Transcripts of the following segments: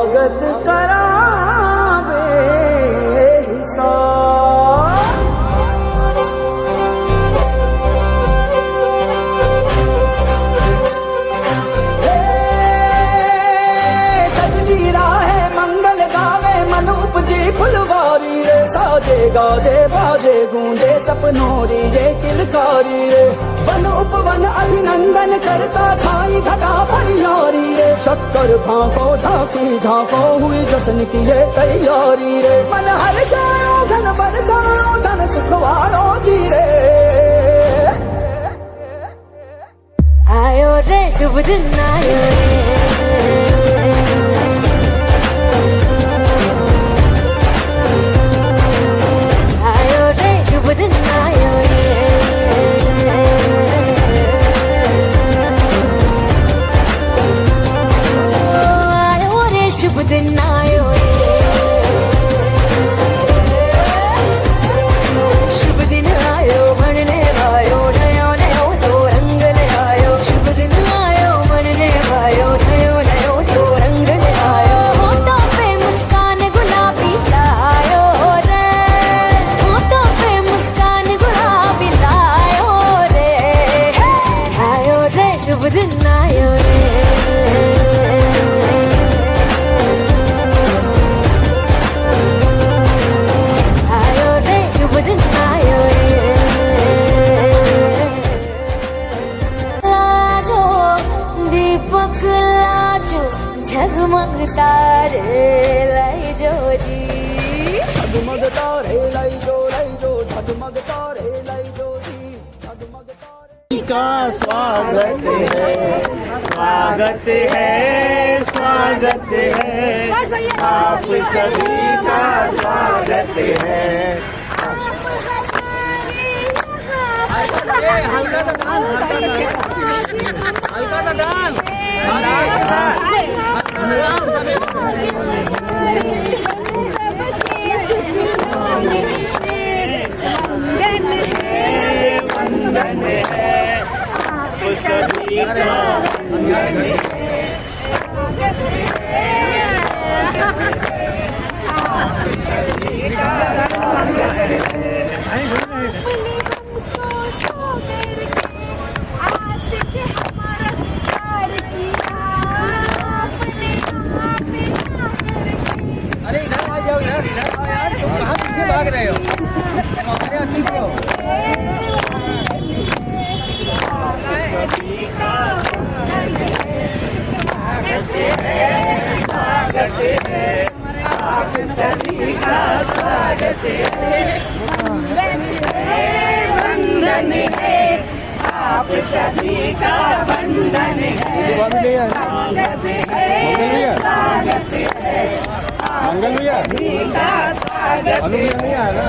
स्वागत करावे सजली राहे मंगल गावे मन उपजी फुलवारी रे साजे गाजे बाजे गूंजे सपनोरी ये किलकारी रे वन उपवन अभिनंदन करता छाई घटा परियारी रे शक्कर भांको झांकी झांको हुई जश्न की ये तैयारी रे मन हर जाओ धन बरसाओ धन सुखवारो जी रे आयो रे शुभ दिन आयो रे आयो रे शुभ दिन आयो रे आयो रे शुभ दिन आयो रे शुभ दिन आयो बनने वायो नयो नयो सो रंग ले आयो शुभ दिन आयो बनने वायो नयो नयो सो रंग ले आयो होठों पे मुस्कान गुलाबी लायो रे होठों पे मुस्कान गुलाबी लायो रे आयो रे शुभ दिन आयो रे आयो रे शुभ दिन आयो रे लाजो दीपक लाजो झगमग तारे लाई जो जी झगमग तारे लाई जो झगमग तारे लाई जो जी झगमग तारे का स्वागत है स्वागत है स्वागत है आप सभी का स्वागत है वंदन है आप सभी का वंदन है आप सभी का स्वागत है अरे इधर आ जाओ यार इधर आओ यार तुम कहाँ पीछे भाग रहे हो हमारे यहाँ पीछे हो सभी का स्वागत है आप सभी का स्वागत है वंदन है आप सभी का वंदन है स्वागत है स्वागत है मंगल भैया स्वागत नहीं आया ना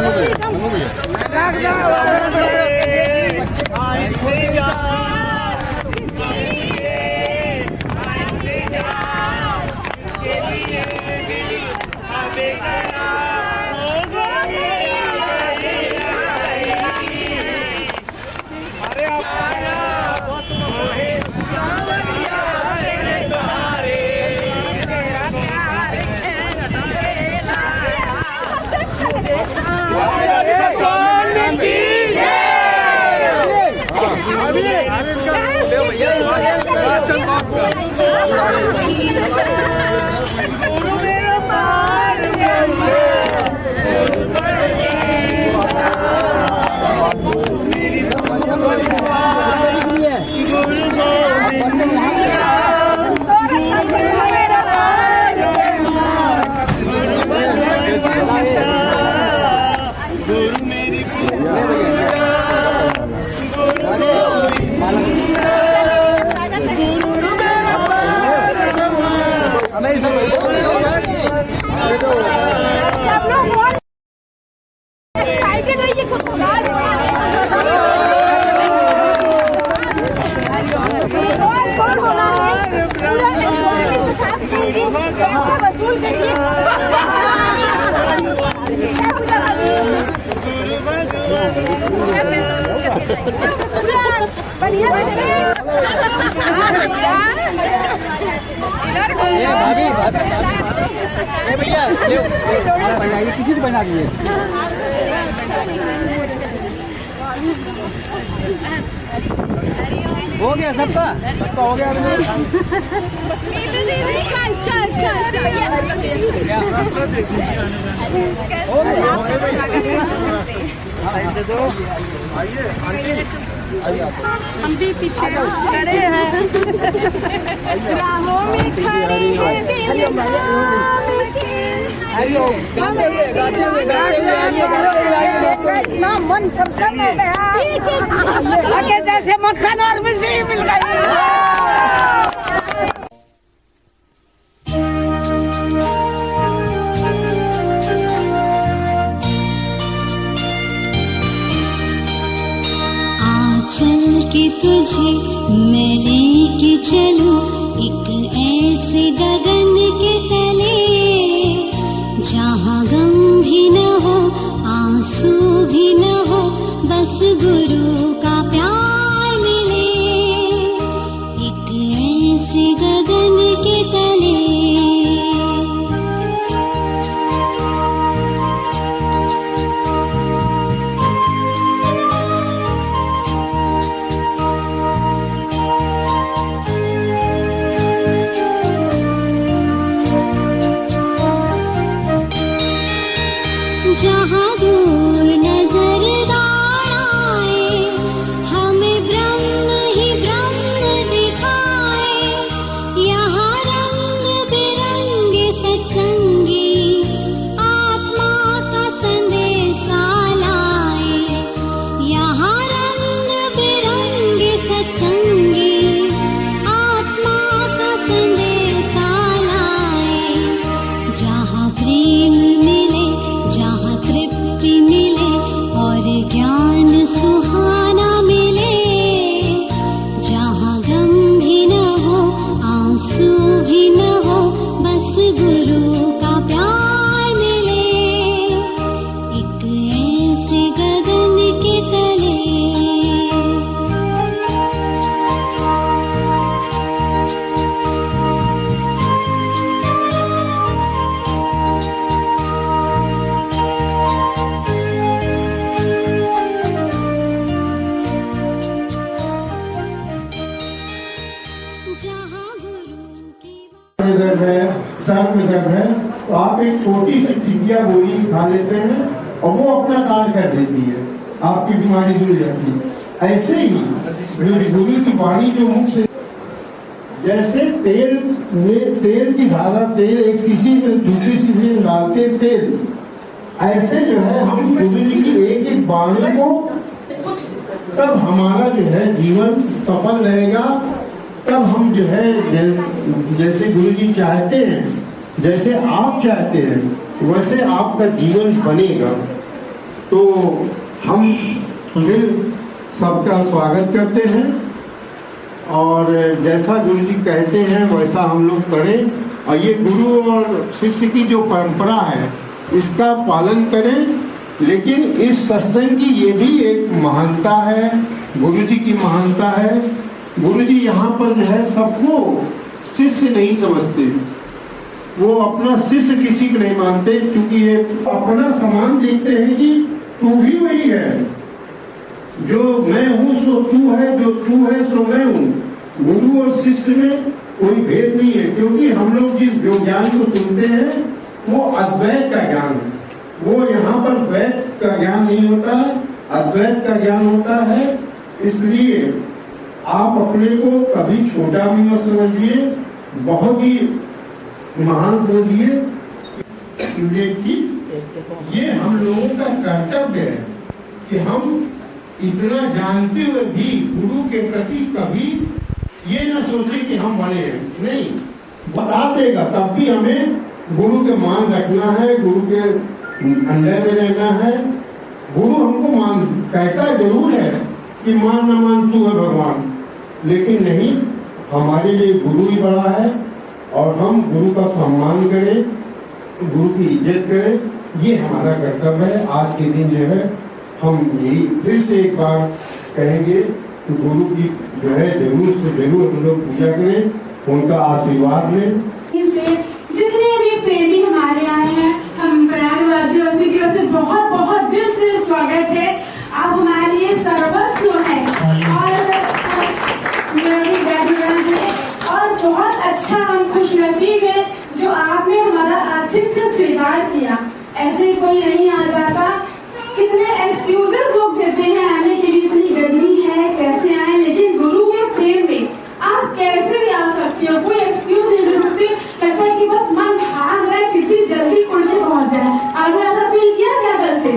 भाभी किसी को बना दिए हो गया सबका हो गया हम भी पीछे खड़े हैं राहों में खड़े हैं इतना मन प्रसन्न हो गया आगे जैसे मक्खन और मिश्री मिल गई। चल के तुझे मैं लेके चलूं एक ऐसे गगन के तले जहाँ गम भी न हो आंसू भी न हो बस गुरु का प्यार मिले एक ऐसे गगन के तले। जहाँ दूर नजर दाए हमें ब्रह्म ही ब्रह्म दिखाए यहाँ रंग बिरंगे सत्संगी आत्मा का संदेशा लाए यहाँ रंग बिरंगे सत्संगी आत्मा का संदेशा लाए जहाँ प्रेम मिले जहाँ तृप्ति मिले और ज्ञान सुहाना मिले जहाँ गम भी न हो आंसू भी न हो बस गुरु का प्यार मिले एक ऐसे गगन के तले। दर्द है सर में दर्द है तो आप एक छोटी सी टिकिया गोली खा लेते हैं और वो अपना कार्य कर देती है आपकी बीमारी दूर जाती है। ऐसे ही गुरु की वाणी जो मुख से जैसे तेल में तेल की धारा तेल एक शीशी में दूसरी शीशी में डालते तेल ऐसे जो है हम गुरु जी की एक एक वाणी को तब हमारा जो है जीवन सफल रहेगा तब हम जो है जैसे गुरु जी चाहते हैं जैसे आप चाहते हैं वैसे आपका जीवन बनेगा। तो हम फिर सबका स्वागत करते हैं और जैसा गुरु जी कहते हैं वैसा हम लोग करें और ये गुरु और शिष्य की जो परंपरा है इसका पालन करें। लेकिन इस सत्संग की ये भी एक महानता है, गुरु जी की महानता है। गुरु जी यहाँ पर जो है सबको शिष्य नहीं समझते, वो अपना शिष्य किसी को नहीं मानते क्योंकि ये अपना समान देखते हैं कि तू भी वही है, जो मैं हूँ सो तू है, जो तू है सो मैं हूँ। गुरु और शिष्य में कोई भेद नहीं है क्योंकि हम लोग जिस जो ज्ञान को सुनते हैं वो अद्वैत का ज्ञान है। वो यहाँ पर द्वैत का ज्ञान नहीं होता है, अद्वैत का ज्ञान होता है। इसलिए आप अपने को कभी छोटा भी मत समझिए, बहुत ही महान समझिए। ये हम लोगों का कर्तव्य है कि हम इतना जानते हुए भी गुरु के प्रति कभी ये न सोचे कि हम बड़े हैं, नहीं, बता देगा तब भी हमें गुरु के मान रखना है, गुरु के अंदर में रहना है। गुरु हमको मान कहता जरूर है कि मान न मान तू है भगवान, लेकिन नहीं, हमारे लिए गुरु ही बड़ा है और हम गुरु का सम्मान करें, गुरु की इज्जत करें, ये हमारा कर्तव्य है। आज के दिन जो है हम यही फिर से एक बार कहेंगे कि गुरु की जो है जरूर से जरूर हम लोग पूजा करें, उनका आशीर्वाद लें। जितने भी प्रेमी हमारे आए हैं, हम प्रयागवासियों की ओर से बहुत बहुत दिल से स्वागत है। आप हमारे लिए सर्वस्व हैं और बहुत अच्छा हम खुशनसीब हैं जो आपने हमारा आतिथ्य स्वीकार किया। ऐसे कोई नहीं आ जाता। कितने एक्सक्यूजेस लोग देते हैं आने के लिए, इतनी गर्मी है कैसे आए, लेकिन गुरु के प्रेम में आप कैसे भी आ सकते हो, कोई एक्सक्यूज नहीं दे सकते। कहता है कि बस मन भाग रहा है कितनी जल्दी उड़ के पहुंच जाए। आपने ऐसा फील किया क्या कल से?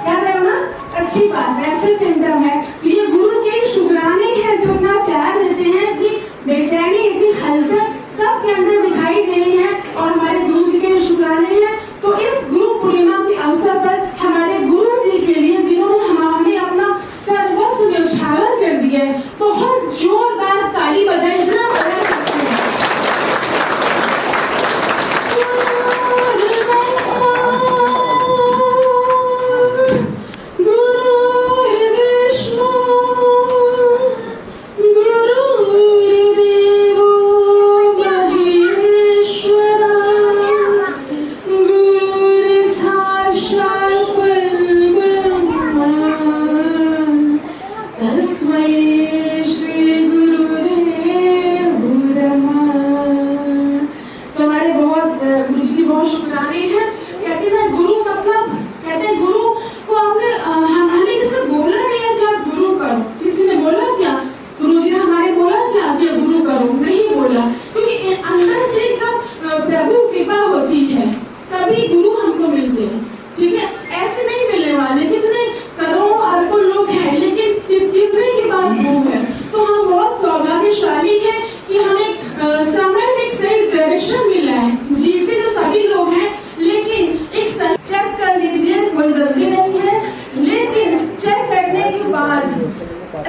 क्या करना अच्छी बात है, अच्छे सिम्टम है। ये गुरु के शुक्राने हैं जो इतना प्यार देते हैं, इतनी बेचैनी इतनी हलचल सबके अंदर दिखाई दे रही है और हमारे गुरु जी के शुक्राने हैं। तो इस गुरु पूर्णिमा के अवसर पर हमारे गुरु जी के लिए जिन्होंने हमें अपना सर्वस्व न्यौछावर कर दिया है, बहुत जोरदार ताली बजाए। इतना बड़ा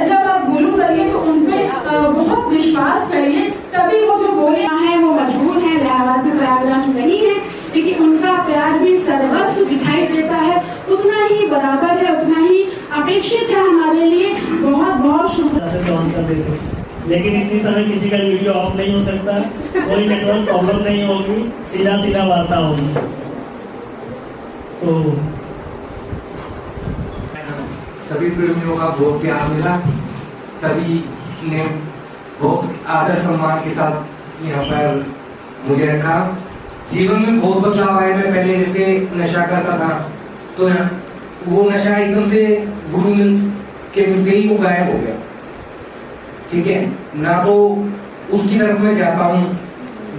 जब आप गुरु करिए तो उनपे बहुत विश्वास करिए, तभी वो जो बोले हैं वो मजबूर है, प्रयागराज नहीं है, लेकिन उनका प्यार भी सर्वस्व दिखाई देता है, उतना ही बराबर है, उतना ही अपेक्षित है हमारे लिए। बहुत बहुत शुक्रिया। लेकिन इतनी समय किसी का वीडियो ऑफ नहीं हो सकता, कोई नेटवर्क प्रॉब्लम नहीं होगी, सीधा सीधा वार्ता होगी। तो सभी प्रेमियों का बहुत प्यार मिला, सभी ने बहुत आदर सम्मान के साथ यहाँ पर मुझे रखा। जीवन में बहुत बदलाव आया। मैं पहले जैसे नशा करता था तो वो नशा एकदम से गुरु के मिलते ही वो गायब हो गया। ठीक है ना, तो उसकी तरफ मैं जाता हूँ,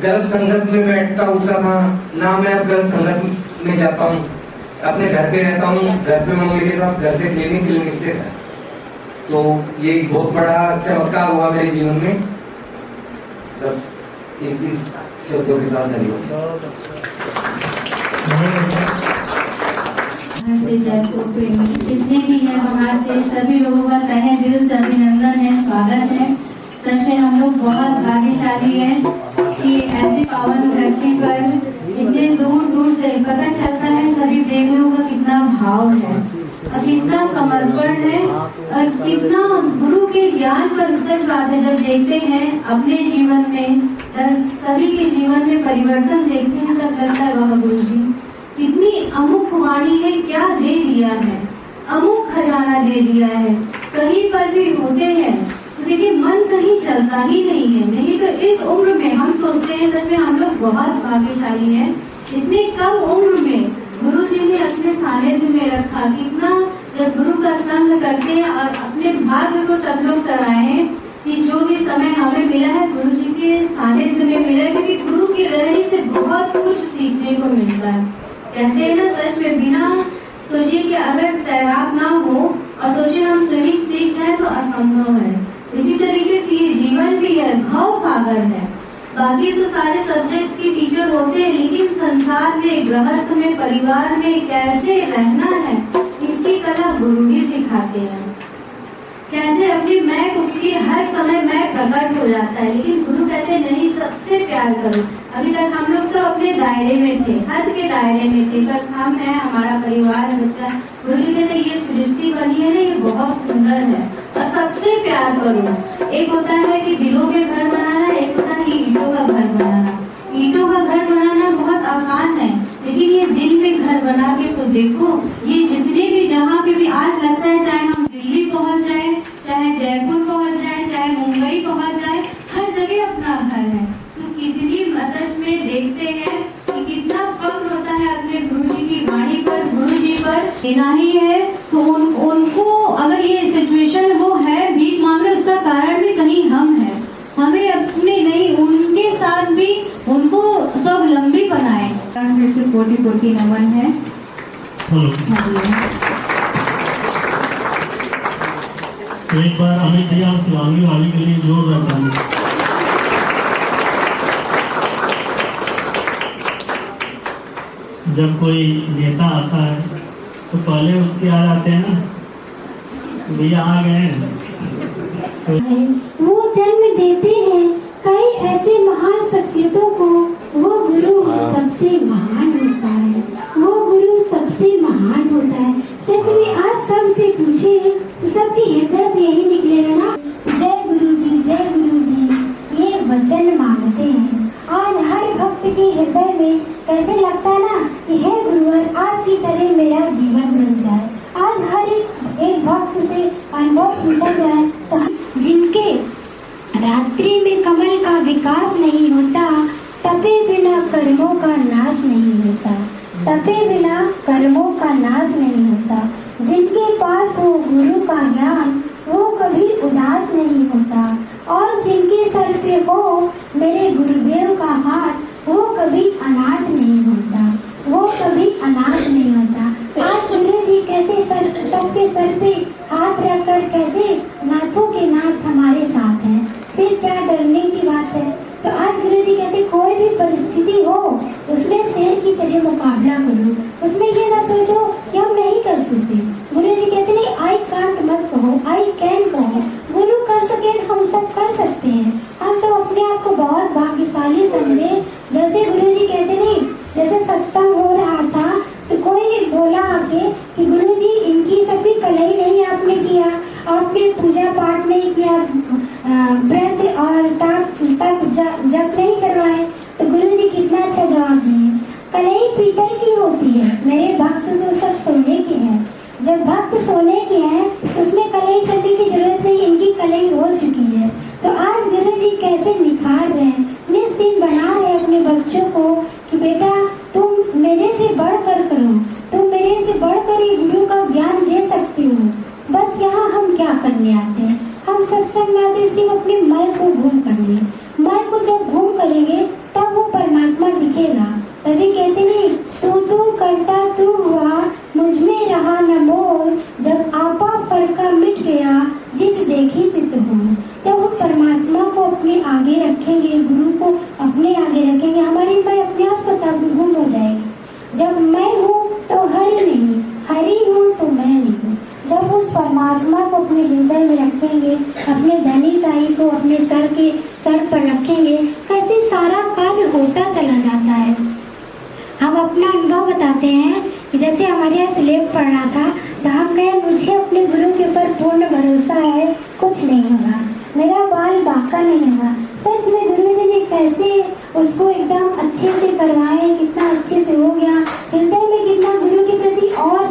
गलत संगत में बैठता उठता था ना, मैं अब गलत संगत में जाता हूँ, अपने घर पे रहता हूँ, घर पे मम्मी के साथ, घर से क्लिनिक से था। तो ये बहुत बड़ा चमत्कार हुआ मेरे जीवन में। बस इस शब्दों के साथ धन्यवाद। जयपुर प्रेमी जितने भी हैं बाहर से सभी लोगों का तहे दिल से अभिनंदन है, स्वागत है। सच में हम लोग बहुत भाग्यशाली हैं कि ऐसी पावन धरती पर इतने दूर दूर से पता चलता है सभी प्रेमियों का कितना भाव है और कितना समर्पण है और कितना गुरु के ज्ञान पर। सच बात है, जब देखते हैं अपने जीवन में, सभी के जीवन में परिवर्तन देखते हैं, तब लगता है वह गुरु जी कितनी अमुक वाणी है, क्या दे दिया है, अमुक खजाना दे दिया है। कहीं पर भी होते हैं तो देखिए मन कहीं चलता ही नहीं है। नहीं तो इस उम्र में हम सोचते हैं सच में हम लोग बहुत भाग्यशाली हैं, इतनी कम उम्र में गुरु जी ने अपने सानिध्य में रखा। कितना जब गुरु का संग करते हैं और अपने भाग्य को सब लोग सराहे हैं कि जो भी समय हमें मिला है गुरु जी के सानिध्य में मिला है, क्योंकि गुरु की रहनी से बहुत कुछ सीखने को मिलता है। कहते हैं ना, सच में बिना सोचिए कि अगर तैराक ना हो और सोचिए हम स्विमिंग सीख जाए तो असंभव है। इसी तरीके से ये जीवन भी है, भाव सागर है। बाकी तो सारे सब्जेक्ट के टीचर होते हैं, लेकिन संसार में, गृहस्थ में, परिवार में कैसे रहना है इसकी कला गुरु ही सिखाते हैं। कैसे अपनी मैं को, क्योंकि हर समय मैं प्रकट हो जाता है, लेकिन गुरु कहते हैं नहीं, सबसे प्यार करो। अभी तक हम लोग सब अपने दायरे में थे, हद के दायरे में थे, बस हम है, हमारा परिवार है, बच्चा। गुरु जी कहते ये सृष्टि बनी है ना, ये बहुत सुंदर है और सबसे प्यार करो। एक होता है कि दिलों के घर बनाना, एक होता है ईंटों का घर बनाना। ईंटों का घर बनाना बहुत आसान है, बना के तो देखो, ये जितने भी जहाँ पे भी आज लगता है, चाहे हम दिल्ली पहुँच जाए, चाहे जयपुर पहुँच जाए, चाहे मुंबई पहुँच जाए, हर जगह अपना घर है। तो कितनी सच में देखते हैं कि कितना फख्र होता है अपने गुरुजी की वाणी पर, गुरुजी पर लेना ही है। तो उनको अगर ये सिचुएशन वो है भीख मांग रहे, उसका कारण भी कहीं हम हैं। हमें अपने नहीं, उनके साथ भी उनको स्वावलंबी बनाए। फिर से कोटि कोटि नमन है। तो एक बार अमित भैया और शिवांगी वाली के लिए जोरदार ताली। जब कोई नेता आता है तो पहले उसके आ जाते हैं ना, भैया आ गए हैं। वो जन्म देते हैं कई ऐसे महान शख्सियतों को। वो गुरु सबसे महान होता है, वो गुरु सबसे महान होता है। सच में आज सबसे पूछे तो सबके हृदय से यही निकलेगा ना, जय गुरु जी ये वचन मांगते हैं। आज हर भक्त के हृदय में कैसे लगता है ना कि हे गुरुवर आपकी तरह मेरा जीवन बन जाए। आज हर एक भक्त से अनुभव पूछा जाए तो जिनके रात्रि में कमल का विकास नहीं होता, तपे बिना कर्मों का नाश नहीं होता, तपे बिना कर्मों का नाश नहीं होता। जिनके पास हो गुरु का ज्ञान वो कभी उदास नहीं होता, और जिनके सर पे हो मेरे गुरुदेव का हाथ वो कभी अनाथ नहीं होता, वो कभी अनाथ नहीं होता। आज गुरु जी कैसे सबके सर पे हाथ रखकर कैसे नाथों के नाथ हमारे साथ हैं, फिर क्या डरने की बात है। तो आज गुरु जी कहते कोई भी परिस्थिति हो उसमें शेर की तरह मुकाबला करो, उसमें ये ना सोचो कि हम नहीं कर सकते। गुरु जी कहते नहीं आई कांट मत कहो, आई कैन कहो। गुरु कर सके हम सब कर सकते हैं। हम सब अपने आप को बहुत भाग्यशाली समझे। जैसे गुरु जी कहते नहीं, जैसे सत्संग हो रहा था तो कोई बोला आके कि गुरु जी इनकी सभी कलई नहीं आपने किया, आपने पूजा पाठ नहीं किया, व्रत और तप जप नहीं करवाए। तो गुरु जी कितना अच्छा जवाब दिए, कलई पीतल की होती है, मेरे भक्त तो सब सोने के हैं। जब भक्त सोने के हैं उसमें कलई करने की जरूरत नहीं, इनकी कलई हो चुकी है। तो आज गुरु जी कैसे निखार रहे हैं, निस्दिन बना रहे अपने बच्चों को कि बेटा तुम मेरे से बढ़कर करो, तुम मेरे से बढ़कर ही गुरु का ज्ञान दे सकती हो। बस यहाँ हम क्या करने आते हैं, हम सत्संग में आते सिर्फ अपने मन को घूम करने। मन को जब घूम करेंगे तब वो परमात्मा दिखेगा। तभी कहते नहीं तू करता तू हुआ, मुझ में रहा न मोर, जब आपा पर का मिट गया जिस देखी तित हो। जब वो परमात्मा को अपने आगे रखेंगे, गुरु को अपने आगे रखेंगे, हमारी मैं अपने आप स्वतः गुम हो जाएगी। जब मैं हूँ तो हरि नहीं, हरि हूँ तो मैं नहीं। जब उस परमात्मा को अपने हृदय में रखेंगे, अपने धनी साई को अपने सर पर रखेंगे, कैसे सारा कार्य होता चला जाता है। हम अपना अनुभव बताते हैं कि जैसे हमारे यहाँ स्लेब पढ़ना था तो हम कहे मुझे अपने गुरु के ऊपर पूर्ण भरोसा है, कुछ नहीं होगा, मेरा बाल बांका नहीं होगा। सच में गुरु जी ने कैसे उसको एकदम अच्छे से करवाए, कितना अच्छे से हो गया, हृदय में कितना गुरु के प्रति और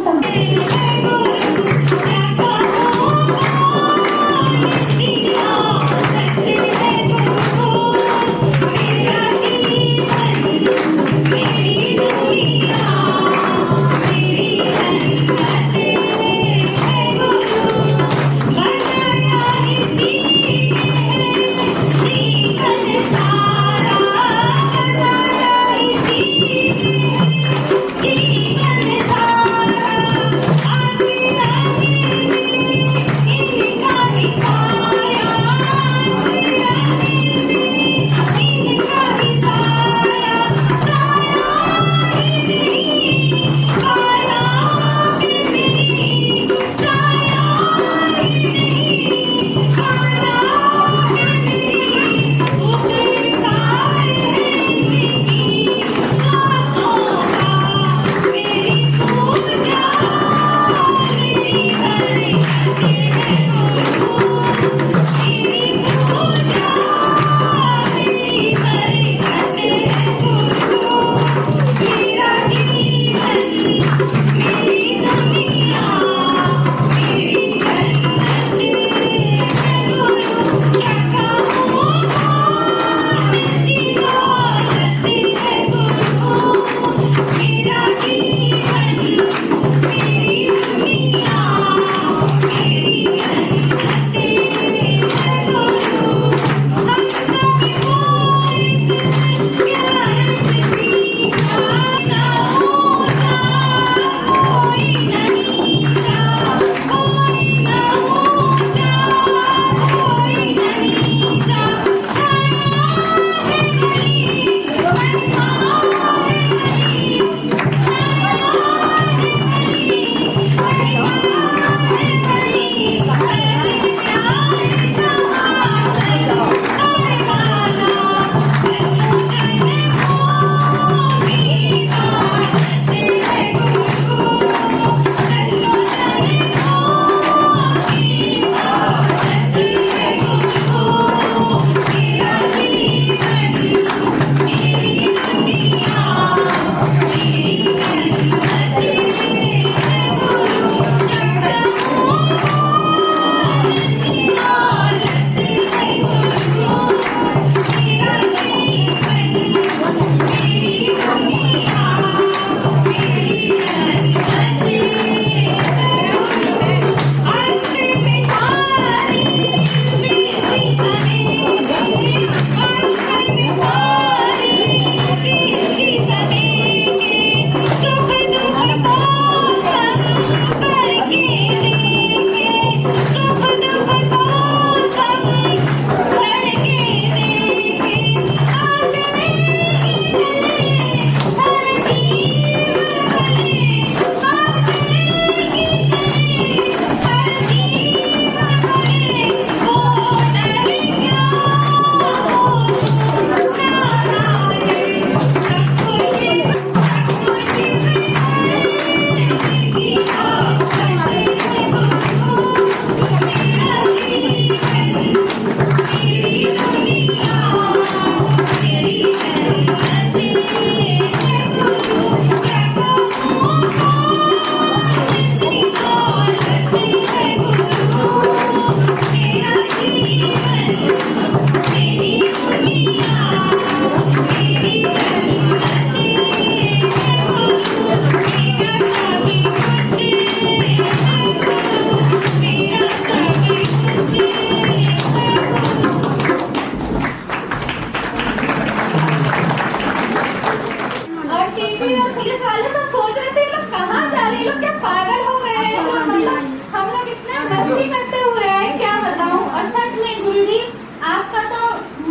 पागल हो गए हैं, तो मतलब हम लोग इतना मस्ती करते हुए हैं, क्या बताऊं। और सच में गुरुजी आपका तो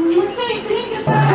मुझ पे इतनी कृपा है,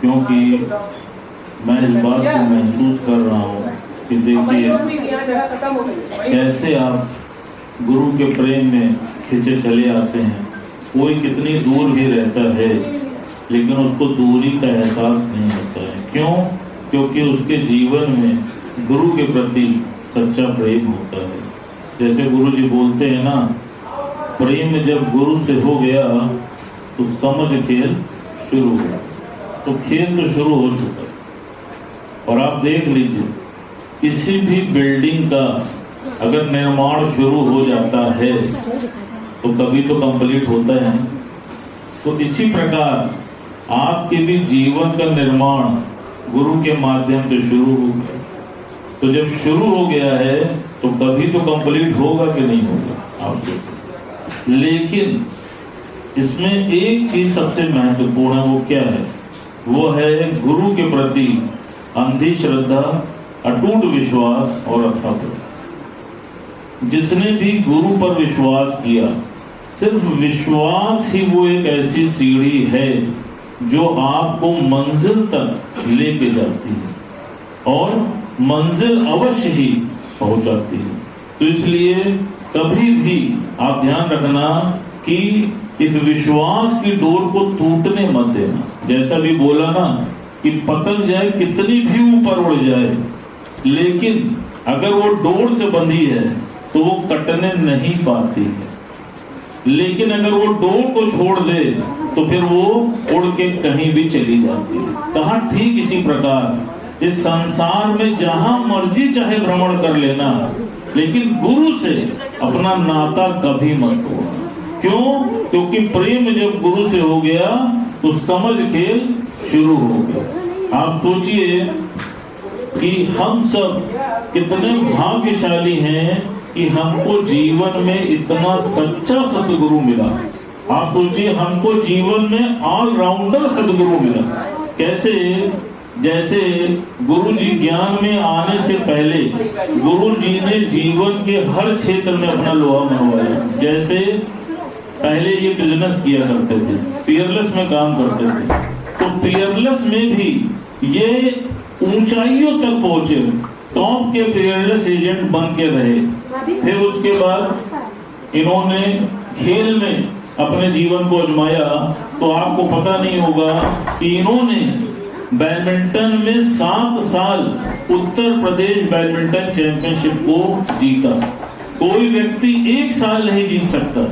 क्योंकि मैं इस बात को महसूस कर रहा हूँ कि देखिए कैसे आप गुरु के प्रेम में खिंचे चले आते हैं। कोई कितनी दूर भी रहता है लेकिन उसको दूरी का एहसास नहीं होता है। क्यों? क्योंकि उसके जीवन में गुरु के प्रति सच्चा प्रेम होता है। जैसे गुरु जी बोलते हैं ना, प्रेम जब गुरु से हो गया तो समझ खेल शुरू हुआ। तो खेल तो शुरू हो चुका। और आप देख लीजिए, किसी भी बिल्डिंग का अगर निर्माण शुरू हो जाता है तो कभी तो कंप्लीट होता है। तो इसी प्रकार आपके भी जीवन का निर्माण गुरु के माध्यम से शुरू हो गया। तो जब शुरू हो गया है तो कभी तो कंप्लीट होगा कि नहीं होगा आप देखो। लेकिन इसमें एक चीज सबसे महत्वपूर्ण है, वो क्या है? वो है गुरु के प्रति अंधी श्रद्धा, अटूट विश्वास और अथाह प्रेम। जिसने भी गुरु पर विश्वास किया, सिर्फ विश्वास ही वो एक ऐसी सीढ़ी है जो आपको मंजिल तक लेके जाती है और मंजिल अवश्य ही पहुंचाती है। तो इसलिए कभी भी आप ध्यान रखना कि इस विश्वास की डोर को टूटने मत देना। जैसा भी बोला ना कि पतंग जाए कितनी भी ऊपर उड़ जाए, लेकिन अगर वो डोर से बंधी है तो वो कटने नहीं पाती है। लेकिन अगर वो डोर को छोड़ दे तो फिर वो उड़ के कहीं भी चली जाती है। कहा ठीक इसी प्रकार इस संसार में जहां मर्जी चाहे भ्रमण कर लेना, लेकिन गुरु से अपना नाता कभी मत तोड़ना। क्यों? क्योंकि प्रेम जब गुरु से हो गया तो समझ खेल शुरू हो गया। आप सोचिए कि हम सब कितने भाग्यशाली हैं कि हमको जीवन में इतना सच्चा सदगुरु मिला। आप सोचिए, हमको जीवन में ऑलराउंडर सदगुरु मिला। कैसे? जैसे गुरु जी ज्ञान में आने से पहले गुरु जी ने जीवन के हर क्षेत्र में अपना लोहा मनवाया। जैसे पहले ये बिजनेस किया करते थे, पियरलेस में काम करते थे, तो पियरलेस में भी ये ऊंचाइयों तक पहुंचे, टॉप के पियरलेस एजेंट बन के रहे। फिर उसके बाद इन्होंने खेल में अपने जीवन को आजमाया। तो आपको पता नहीं होगा कि इन्होंने बैडमिंटन में 7 साल उत्तर प्रदेश बैडमिंटन चैंपियनशिप को जीता। कोई व्यक्ति 1 साल नहीं जीत सकता।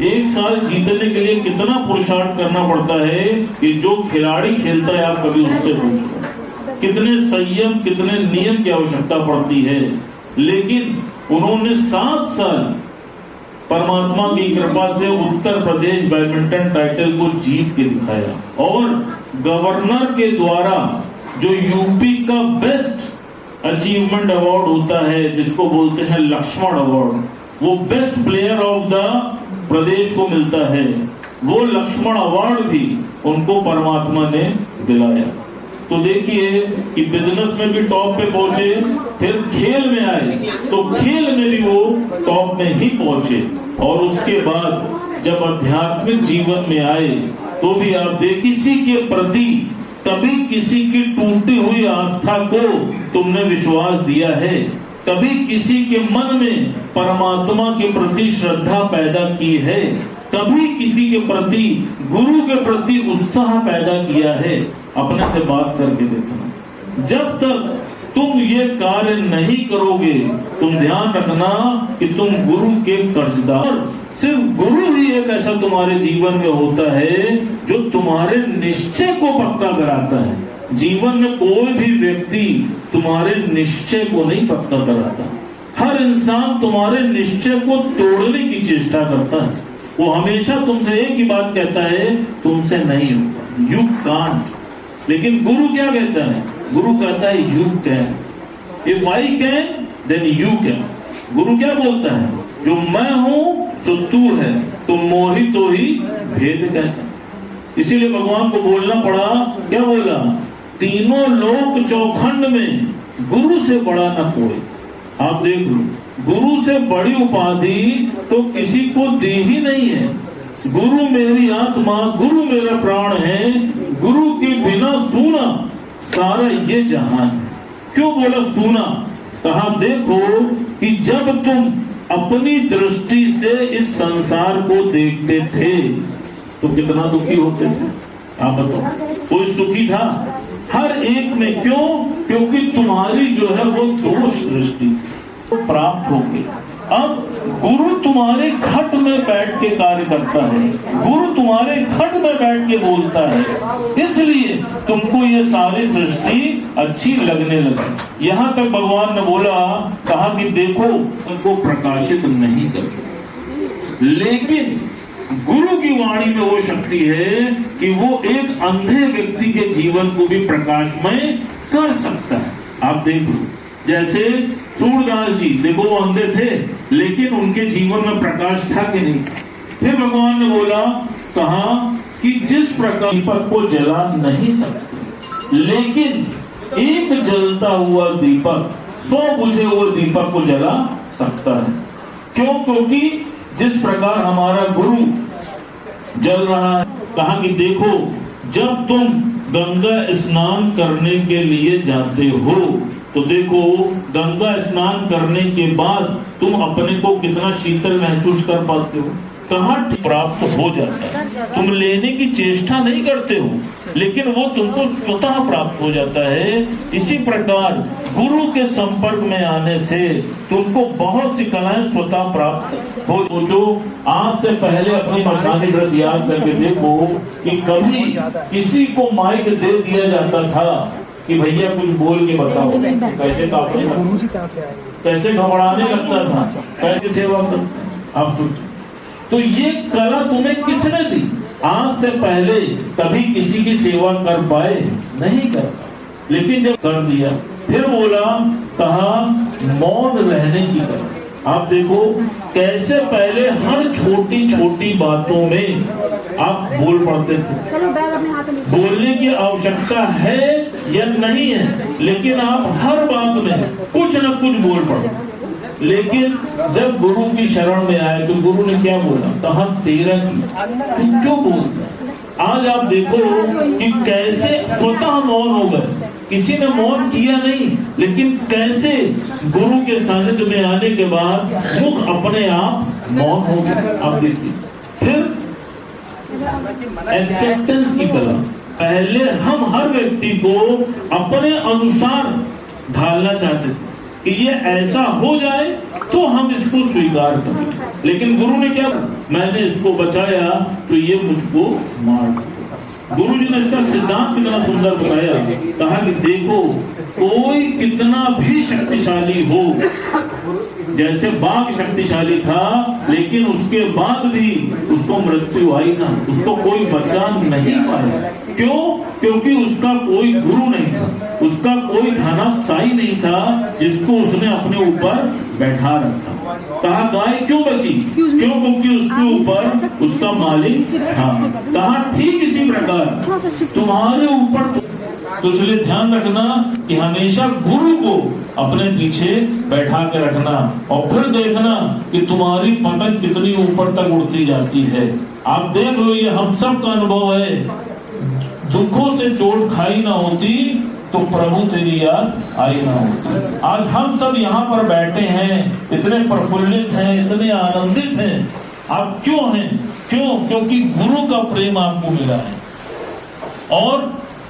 1 साल जीतने के लिए कितना पुरुषार्थ करना पड़ता है कि जो खिलाड़ी खेलता है, आप कभी उससे पूछो कितने संयम, कितने नियम की आवश्यकता पड़ती है। लेकिन उन्होंने 7 साल परमात्मा की कृपा से उत्तर प्रदेश बैडमिंटन टाइटल को जीत के दिखाया। और गवर्नर के द्वारा जो यूपी का बेस्ट अचीवमेंट अवार्ड होता है जिसको बोलते हैं लक्ष्मण अवार्ड, वो बेस्ट प्लेयर ऑफ द प्रदेश को मिलता है। वो लक्ष्मण अवार्ड भी उनको परमात्मा ने दिलाया। तो देखिए कि बिजनेस में भी टॉप पे पहुंचे, फिर खेल में आए तो खेल में भी वो टॉप में ही पहुंचे, और उसके बाद जब आध्यात्मिक जीवन में आए तो भी आप देख किसी के प्रति कभी किसी की टूटी हुई आस्था को तुमने विश्वास दिया है, कभी किसी के मन में परमात्मा के प्रति श्रद्धा पैदा की है, कभी किसी के प्रति गुरु के प्रति उत्साह पैदा किया है। अपने से बात करके देखना। जब तक तुम ये कार्य नहीं करोगे, तुम ध्यान रखना कि तुम गुरु के कर्जदार। सिर्फ गुरु ही एक ऐसा तुम्हारे जीवन में होता है जो तुम्हारे निश्चय को पक्का कराता है। जीवन में कोई भी व्यक्ति तुम्हारे निश्चय को नहीं पक्का कराता। हर इंसान तुम्हारे निश्चय को तोड़ने की चेष्टा करता है। वो हमेशा तुमसे एक ही बात कहता है, तुमसे नहीं होगा, यू कांट। लेकिन गुरु क्या कहता है? गुरु कहता है you can. If I can then you can. गुरु क्या बोलता है? जो मैं हूं तो तू है, तो मोहि तो ही भेद कैसा। इसीलिए भगवान को बोलना पड़ा, क्या बोला? तीनों लोक चौखंड में गुरु से बड़ा न कोई। आप देख लो, गुरु से बड़ी उपाधि तो किसी को दी ही नहीं है। गुरु मेरी आत्मा, गुरु मेरा प्राण है, गुरु के बिना सूना सारा ये जहान। क्यों बोला सूना? कहा देखो कि जब तुम अपनी दृष्टि से इस संसार को देखते थे तो कितना दुखी होते थे। आप बताओ, कोई सुखी था? हर एक में। क्यों? क्योंकि तुम्हारी जो है वो दोष दृष्टि तो प्राप्त होगी। अब गुरु तुम्हारे घट में बैठ के कार्य करता है, गुरु तुम्हारे घट में बैठ के बोलता है, इसलिए तुमको ये सारी सृष्टि अच्छी लगने लगी। यहाँ तक भगवान ने बोला, कहा कि देखो उनको प्रकाशित नहीं कर सकते, लेकिन गुरु की वाणी में वो शक्ति है कि वो एक अंधे व्यक्ति के जीवन को भी प्रकाशमय कर सकता है। आप देख लो, जैसे सूरदास जी, देखो वो अंधे थे लेकिन उनके जीवन में प्रकाश था कि नहीं। फिर भगवान ने बोला, कहा कि जिस प्रकार दीपक को जला नहीं सकते, लेकिन एक जलता हुआ दीपक 100 बुझे हुए दीपक को जला सकता है। क्यों? क्योंकि जिस प्रकार हमारा गुरु जल रहा है। कहा कि देखो, जब तुम गंगा स्नान करने के लिए जाते हो तो देखो, गंगा स्नान करने के बाद तुम अपने को कितना शीतल महसूस कर पाते हो। कहाँ प्राप्त हो जाता है। तुम लेने की चेष्टा नहीं करते हो, लेकिन वो तुमको स्वतः प्राप्त हो जाता है। इसी प्रकार गुरु के संपर्क में आने से तुमको बहुत सी कलाएं स्वतः प्राप्त हो। जो आज से पहले अपनी मसानी ड्रेस याद करके देखो कि कभी किसी को माइक दे दिया जाता था कि भैया कुछ बोल के बताओ, कैसे कांपने लगता, कैसे घबराने लगता था, कैसे सेवा करता। अब तो ये कला तुम्हें किसने दी? आज से पहले कभी किसी की सेवा कर पाए? नहीं कर पाए, लेकिन जब कर दिया फिर बोला, कहा मौन रहने की कला। आप देखो कैसे पहले हर छोटी छोटी बातों में आप बोल पड़ते थे। बोलने की आवश्यकता है या नहीं है, लेकिन आप हर बात में कुछ न कुछ बोल पड़ते। लेकिन जब गुरु की शरण में आए तो गुरु ने क्या बोला? कहा तेरा की तुम क्यों बोलते? आज आप देखो कि कैसे स्वतः मौन हो गए। किसी ने मौन किया नहीं, लेकिन कैसे गुरु के सानिध्य में आने के बाद मुख अपने आप मौन हो गए। आप देखिए, फिर एक्सेप्टेंस की कला। पहले हम हर व्यक्ति को अपने अनुसार ढालना चाहते थे कि ये ऐसा हो जाए तो हम इसको स्वीकार करें, लेकिन गुरु ने क्या, मैंने इसको बचाया तो ये मुझको मार। गुरु जी ने इसका सिद्धांत कितना सुंदर बताया। कहा कि देखो, कोई कितना भी शक्तिशाली हो, जैसे बाघ शक्तिशाली था लेकिन उसके बाद भी उसको मृत्यु आई ना, उसको कोई बचा नहीं पाया। क्यों? क्योंकि उसका कोई गुरु नहीं था, उसका कोई धनाशाही नहीं था जिसको उसने अपने ऊपर बैठा रखा। कहा गाय क्यों बची? क्यों? क्योंकि उसके ऊपर उसका मालिक था। कहा ठीक इसी प्रकार तुम्हारे ऊपर, तो इसलिए ध्यान रखना कि हमेशा गुरु को अपने पीछे बैठा के रखना और फिर देखना कि तुम्हारी पतंग कितनी ऊपर तक उड़ती जाती है। आप देख लो, ये हम सब का अनुभव है। दुखों से चोट खाई ना होती तो प्रभु तेरी याद आई ना होती। आज हम सब यहाँ पर बैठे हैं, इतने प्रफुल्लित हैं, इतने आनंदित हैं। आप क्यों हैं? क्यों? क्योंकि गुरु का प्रेम आपको मिला है। और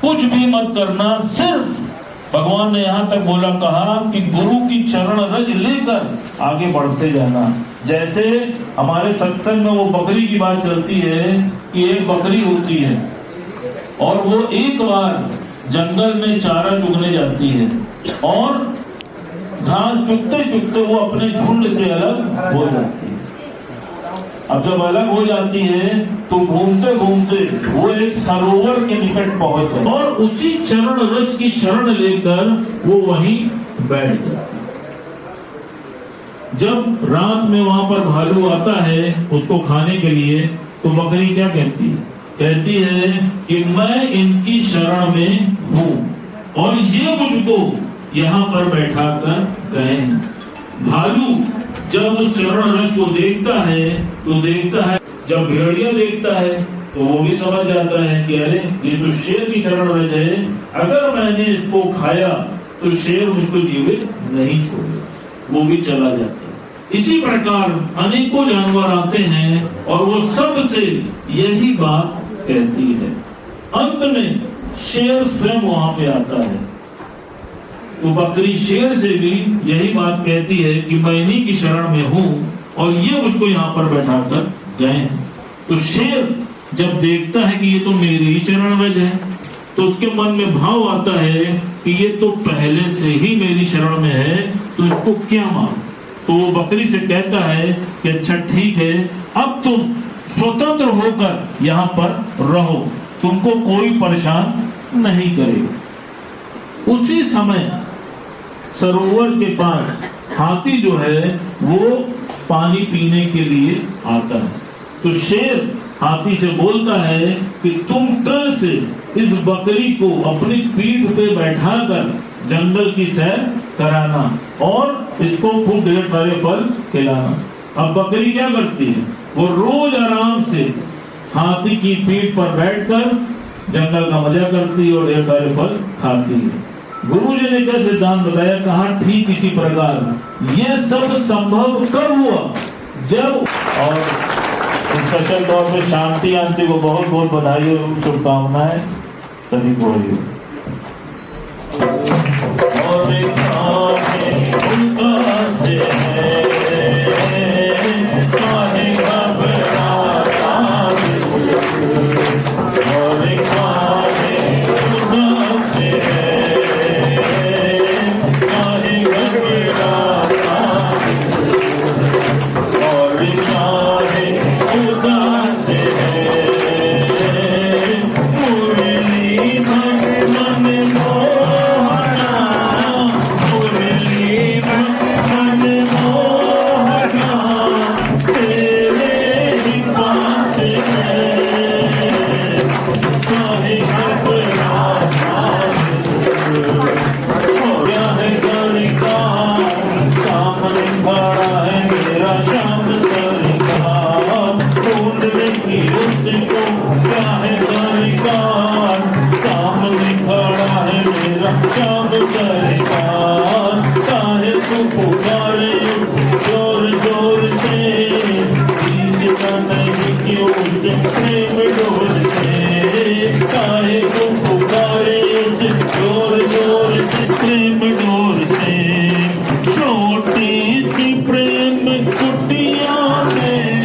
कुछ भी मत करना, सिर्फ भगवान ने यहाँ तक बोला, कहा कि गुरु की चरण रज लेकर आगे बढ़ते जाना। जैसे हमारे सत्संग में वो बकरी की बात चलती है कि एक बकरी होती है और वो एक बार जंगल में चारा चुगने जाती है और घास चुगते चुगते वो अपने झुंड से अलग हो जाती है। अब जब अलग हो जाती है तो घूमते घूमते वो एक सरोवर के निकट पहुंचे और उसी चरण रज की शरण लेकर वो वहीं बैठ जाती है। जब रात में वहां पर भालू आता है उसको खाने के लिए, तो बकरी क्या कहती है? कहती है कि मैं इनकी शरण में हूं और ये मुझको यहाँ पर बैठा कर गए। भालू जब उस चरण रज को देखता है तो देखता है, जब भेड़िया देखता है तो वो भी समझ जाता है कि अरे ये तो शेर की चरण रज है, अगर मैंने इसको खाया तो शेर मुझको जीवित नहीं छोड़ेगा, वो भी चला जाता है। इसी प्रकार अनेकों जानवर आते हैं और वो सब से यही बात कहती है। अंत में शेर स्वयं वहां पे आता है तो बकरी शेर से भी यही बात कहती है कि मैं इन्हीं की शरण में हूं और ये मुझको यहाँ पर बैठा कर गए हैं। तो शेर जब देखता है कि ये तो मेरी ही चरण रज है तो उसके मन में भाव आता है कि ये तो पहले से ही मेरी शरण में है, तो इसको क्या मांग। तो वो बकरी से कहता है कि अच्छा ठीक है, अब तुम स्वतंत्र होकर यहाँ पर रहो, तुमको कोई परेशान नहीं करेगा। उसी समय सरोवर के पास हाथी जो है वो पानी पीने के लिए आता है। तो शेर हाथी से बोलता है कि तुम कल से इस बकरी को अपनी पीठ पे बैठाकर जंगल की सैर कराना और इसको खूब ढेर सारे फल खिलाना। अब बकरी क्या करती है? वो रोज आराम से हाथी की पीठ पर बैठकर जंगल का मजा करती है और ढेर सारे फल खाती है। गुरु जी ने क्या सिद्धांत बताया? कहा ठीक इसी प्रकार ये सब संभव कब हुआ? जब, और स्पेशल तौर पे शांति आंटी को बहुत बहुत बधाई और शुभकामनाएं सभी को। छोटी सी प्रेम कुटिया में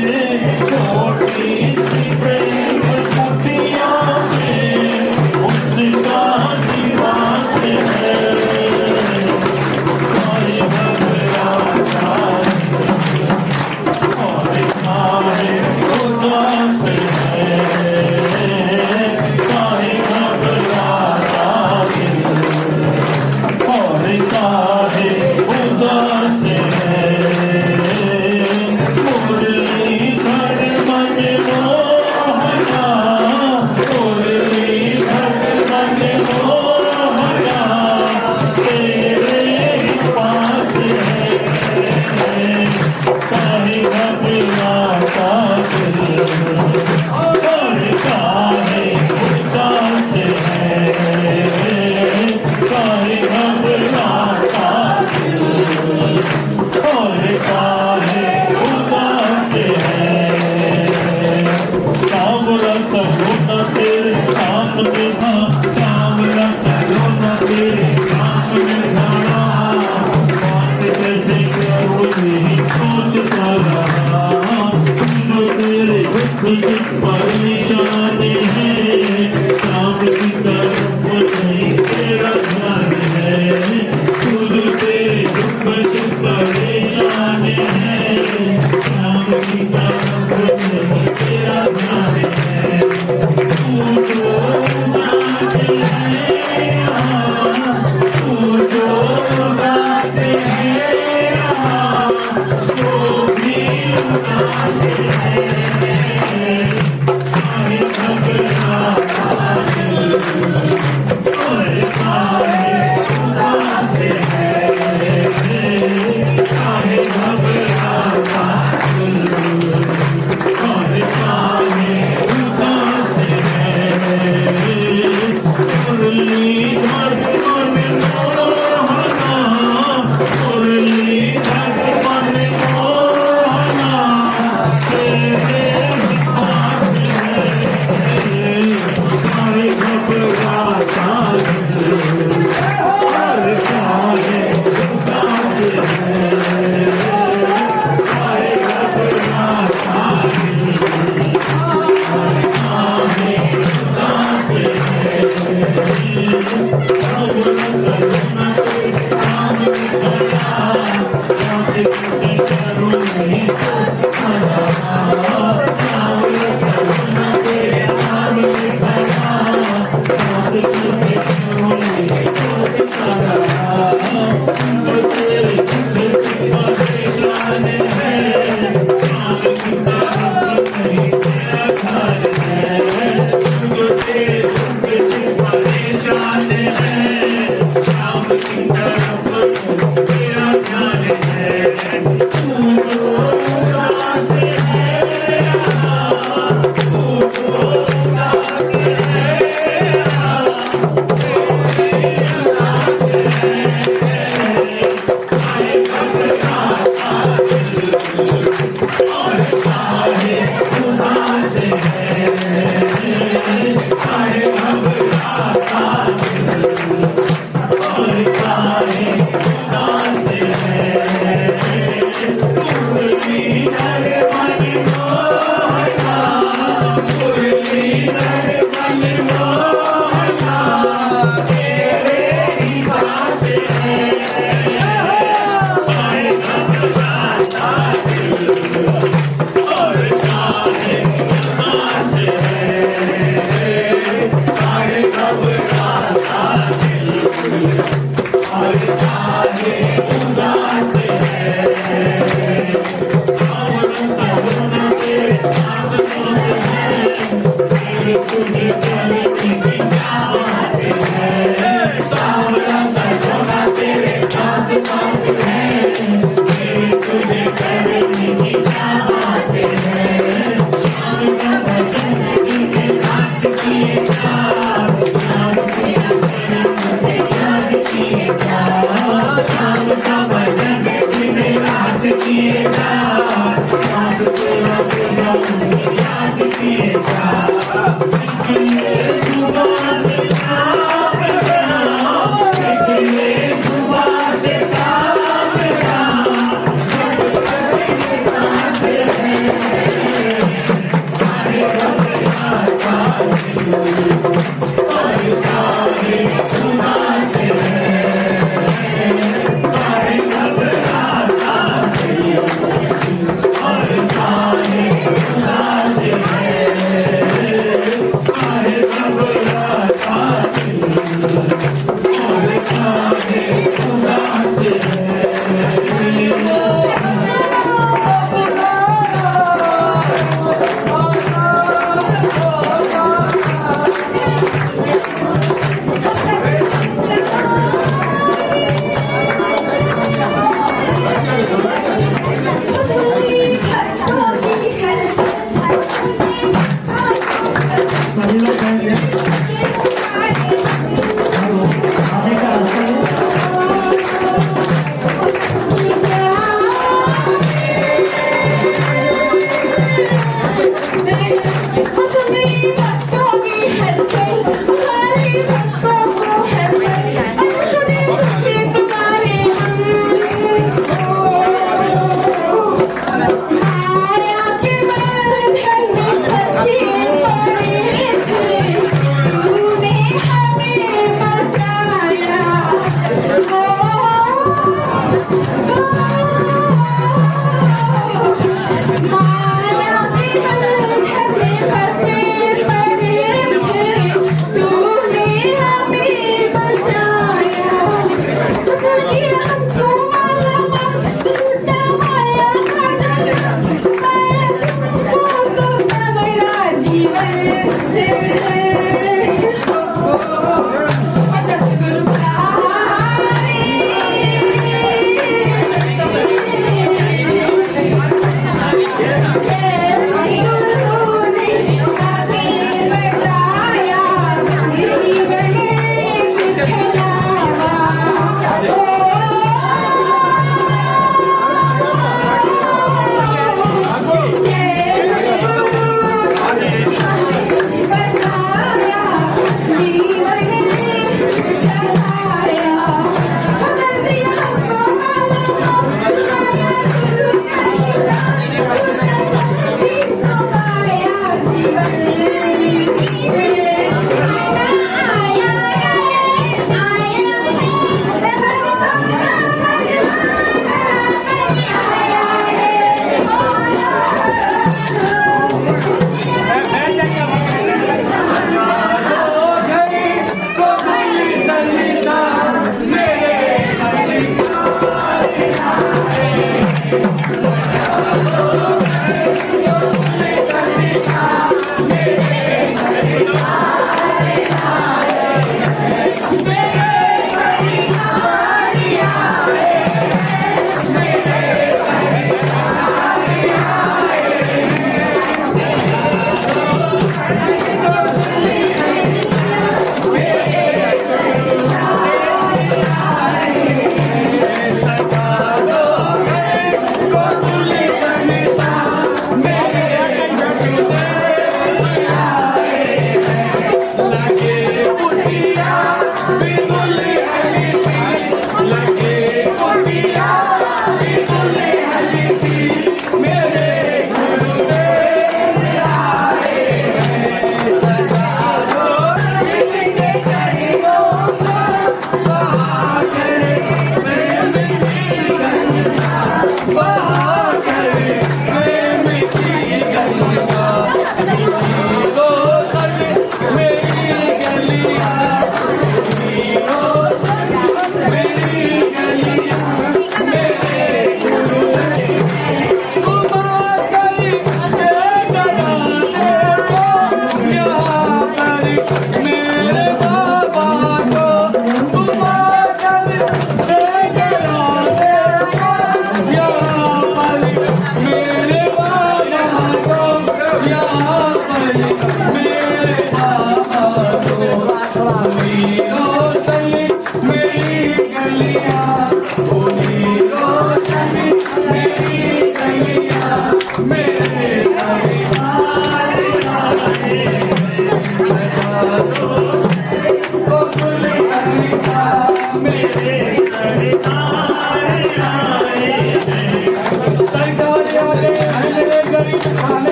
Oh,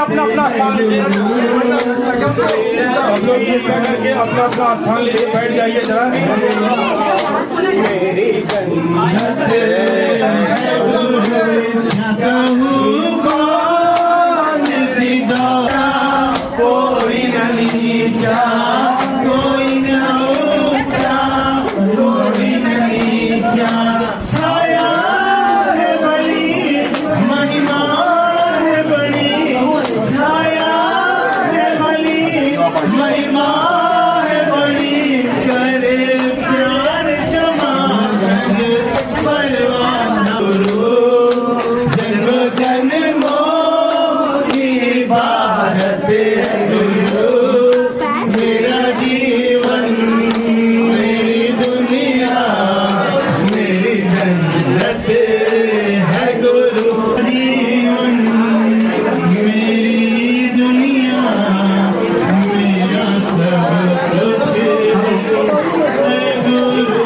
अपना अपना स्थान लीजिए, सब लोग कृपया करके अपना अपना स्थान लीजिए, बैठ जाइए जरा। कोई न नीचा कोई न ऊंचा कोई न नीचा, छाया है बड़ी महिमा है बड़ी, छाया है गुरु, मेरा जीवन मेरी दुनिया मेरी जन्नत है गुरु, जीवन मेरी दुनिया मेरा सब कुछ है गुरु।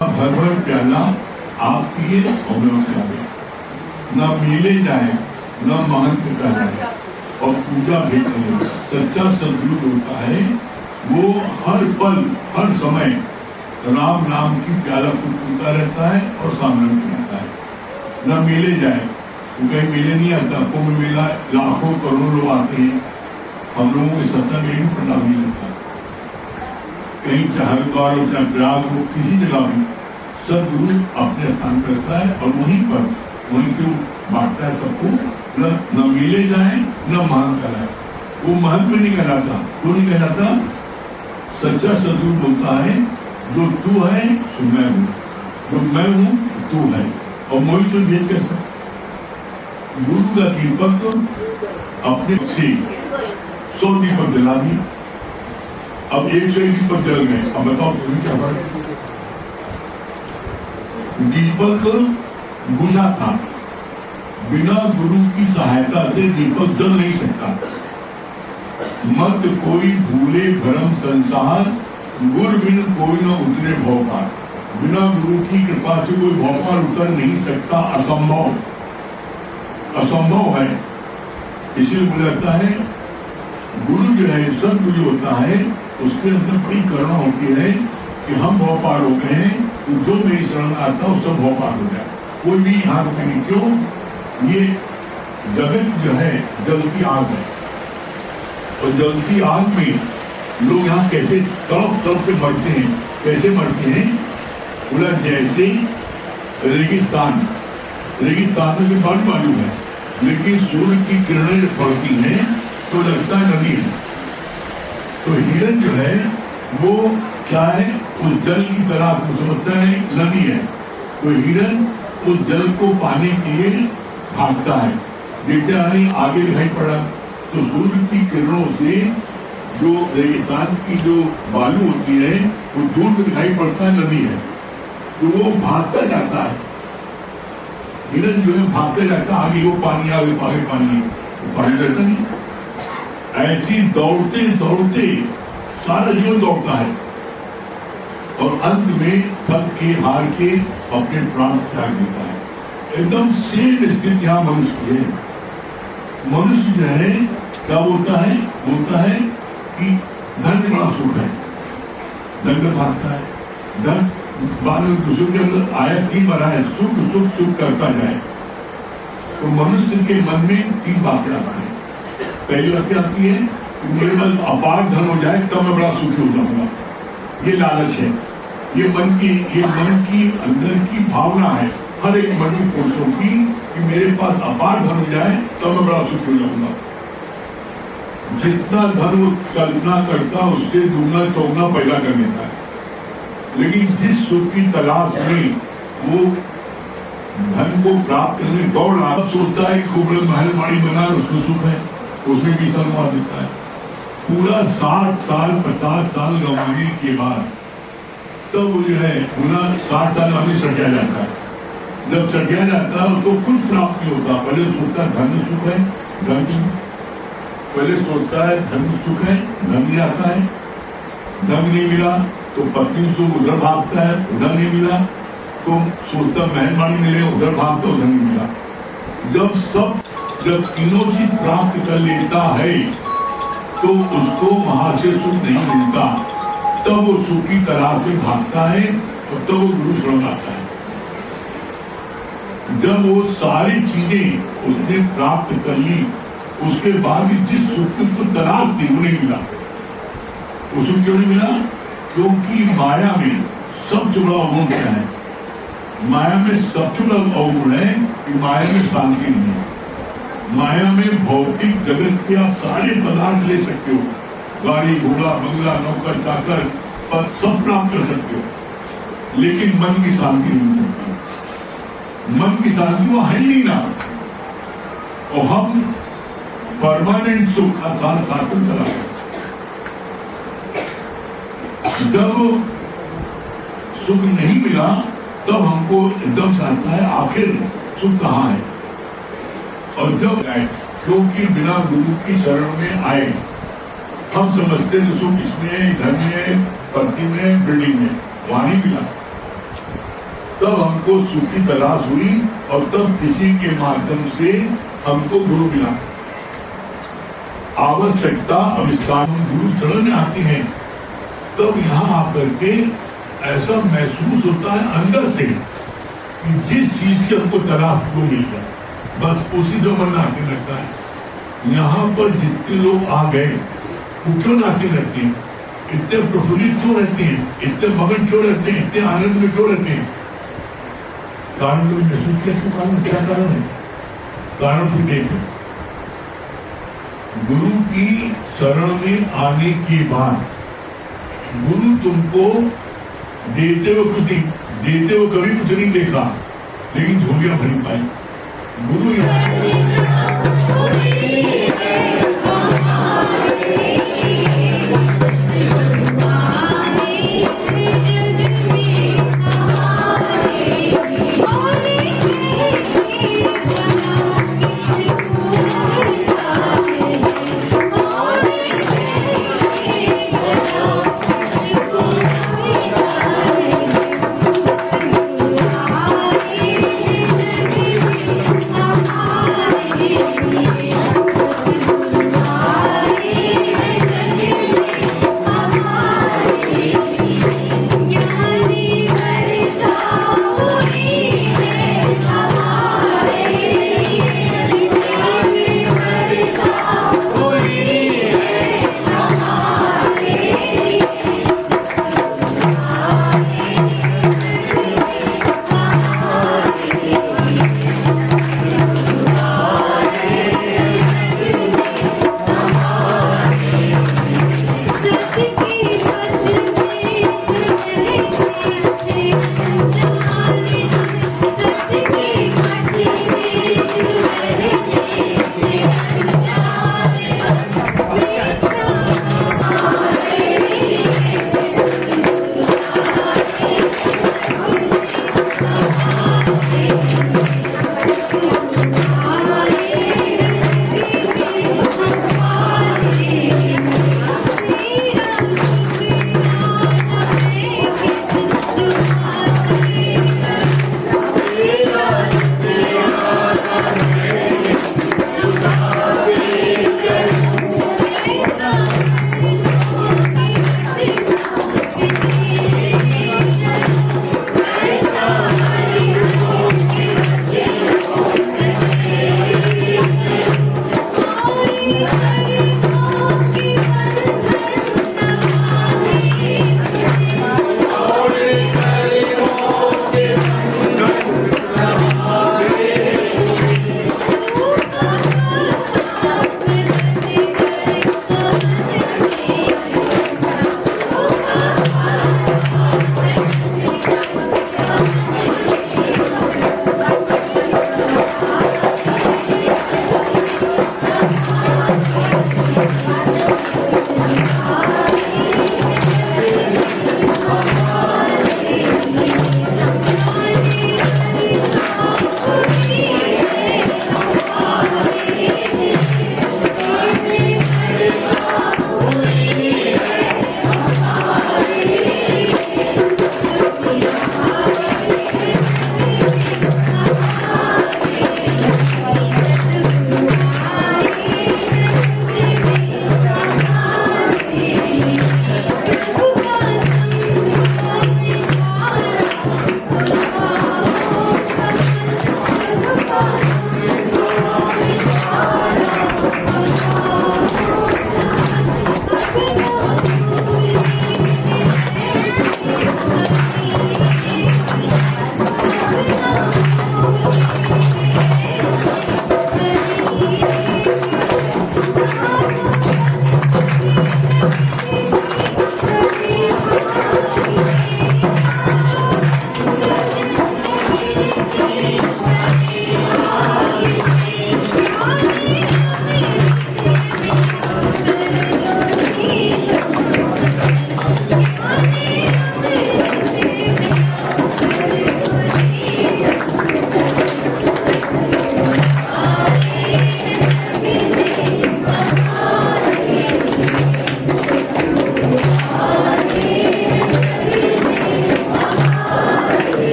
भर भर प्याला आप पिए और मैं पिलाए, न मिले जाए न महंत का जाए और पूजा भी करें। सच्चा सदगुरु होता है वो हर पल हर समय राम नाम की प्याला को पीता रहता है और सामने पीता है। न मिले जाए तो कहीं मिले नहीं आता, कुंभ मेला लाखों करोड़ों लोग आते हैं, हम लोगों के सत्ता में ही पता नहीं लगता। कहीं हरिद्वार हो चाहे प्रयाग हो, किसी जगह भी सदगुरु अपने स्थान करता है और वहीं से बांटता है सबको। न मिले जाए न मान कराए, वो महल में नहीं कहलाता। क्यों नहीं कहलाता? सच्चा सदगुरु बोलता है जो तू है तो मैं हूँ, जो मैं हूँ तू है, और मोही तो भेद कैसा। गुरु का दीपक अपने से 100 दीपक जला दिए, अब 101 दीपक जल गए। अब बताओ तुम्हें क्या फर्क है? दीपक बुझा था, बिना गुरु की सहायता से दीपक जल नहीं सकता। मत कोई भूले भरम संसार, गुरु बिन कोई न उतरे भौपार। बिना गुरु की कृपा से कोई भौपार उतर नहीं सकता, असंभव असंभव है। इसलिए मुझे लगता है गुरु जो है सदगुरु होता है, उसके अंदर बड़ी करुणा होती है कि हम भौपार हो गए हैं, तो जो मेरी शरण आता है सब भौपार हो जाए, कोई भी यहाँ रुके नहीं। क्यों? ये जगत जो है जलती आग है, और जलती आग में लोग यहाँ कैसे तड़प तड़प से मरते हैं। कैसे मरते हैं? बोला जैसे रेगिस्तान में बालू बालू है, लेकिन सूर्य की किरणें पड़ती हैं तो लगता है नदी है। तो हिरण जो है वो क्या है? उस जल की तरह को समझता है नदी है, तो हिरण उस जल को पाने के लिए भागता है। देखते आगे दिखाई पड़ा, तो सूर्य की किरणों से जो रेगिस्तान की जो बालू होती है वो दूर में दिखाई पड़ता है नदी है, तो वो भागता जाता है। हिरण जो है भागते जाता, आगे वो पानी आगे पानी है, पानी रहता नहीं। ऐसी दौड़ते दौड़ते सारा जीवन दौड़ता है, और अंत में थक के हार के अपने प्राण त्याग देता है। एकदम सेम स्थिति यहाँ मनुष्य की है। मनुष्य जो है क्या बोलता है कि धन बड़ा सुख है, धन में भागता है, धन बाद में दूसरों के अंदर आया 3 बार आया, सुख सुख सुख करता जाए। तो मनुष्य के मन में 3 बातें आती है। पहली बात आती है कि मेरे पास अपार धन हो जाए तब मैं बड़ा सुखी हो जाऊंगा, ये लालच है। ये मन की अंदर की भावना है हर एक मन की पुरुषों की कि मेरे पास अपार धन हो जाए तब मैं बड़ा सुखी हो जाऊंगा। जितना धन वो कल्पना करता उससे दुगना चौगुना पैदा कर लेता है, लेकिन जिस सुख की तलाश में वो धन को प्राप्त करने दौड़ रहा, सोचता है खूब महल माड़ी बना उसको सुख है, उसमें भी सलवा देता है। पूरा 60 साल 50 साल गंवाने के बाद तब वो जो है पूरा 60 साल आदमी सटिया जाता है। जब सटिया जाता है उसको कुछ प्राप्त नहीं होता। पहले सोचता है धन सुख है, पहले सोचता है धन सुख है, धन नहीं आता है, धन नहीं मिला तो पत्नी से उधर भागता है, उधर नहीं मिला तो सोचता मेहरबानी मिले, उधर भागता उधर नहीं मिला। जब तीनों चीज प्राप्त कर लेता है तो उसको वहां से सुख नहीं मिलता, तब वो सुख की तलाश में भागता है और तब वो गुरु शरण आता है। जब वो सारी चीजें उसने प्राप्त कर ली, उसके बाद भी जिस सुख की उसको तलाश थी वो नहीं मिला। वो सुख क्यों नहीं मिला? क्योंकि माया में सबसे बड़ा अवगुण क्या है? माया में सबसे बड़ा अवगुण है कि माया में शांति नहीं है। माया में भौतिक जगत के आप सारे पदार्थ ले सकते हो, गाड़ी घोड़ा बंगला नौकर चाकर पर सब प्राप्त कर सकते हो, लेकिन मन की शांति नहीं मिल सकती। मन की शांति वो है नहीं ना, और हम परमानेंट सुख आसान साधन चला। जब सुख नहीं मिला तब हमको एकदम से आता है आखिर सुख कहाँ है। और जब आए क्योंकि बिना गुरु की शरण में आए हम समझते हैं सुख इसमें, घर में, पति में, बिल्डिंग में, वहां नहीं मिला। तब हमको सुख की तलाश हुई और तब किसी के माध्यम से हमको गुरु मिला। आवश्यकता अविष्कार गुरु शरण में आती है, तब यहाँ आकर के ऐसा महसूस होता है अंदर से कि जिस चीज की हमको तलाश वो मिल जाए, बस उसी जो मन नाचने लगता है। यहाँ पर जितने लोग आ गए वो क्यों नाचने लगते हैं, इतने प्रफुल्लित क्यों रहते हैं, इतने मगन क्यों रहते हैं, इतने आनंद में क्यों रहते हैं? कारण को महसूस किया क्यों? कारण क्या कारण है? कारण से देखें, गुरु की शरण में आने के बाद गुरु तुमको देते हुए कुछ नहीं, देते हुए कभी कुछ नहीं देखा, लेकिन झोलियां भरी पाई। गुरु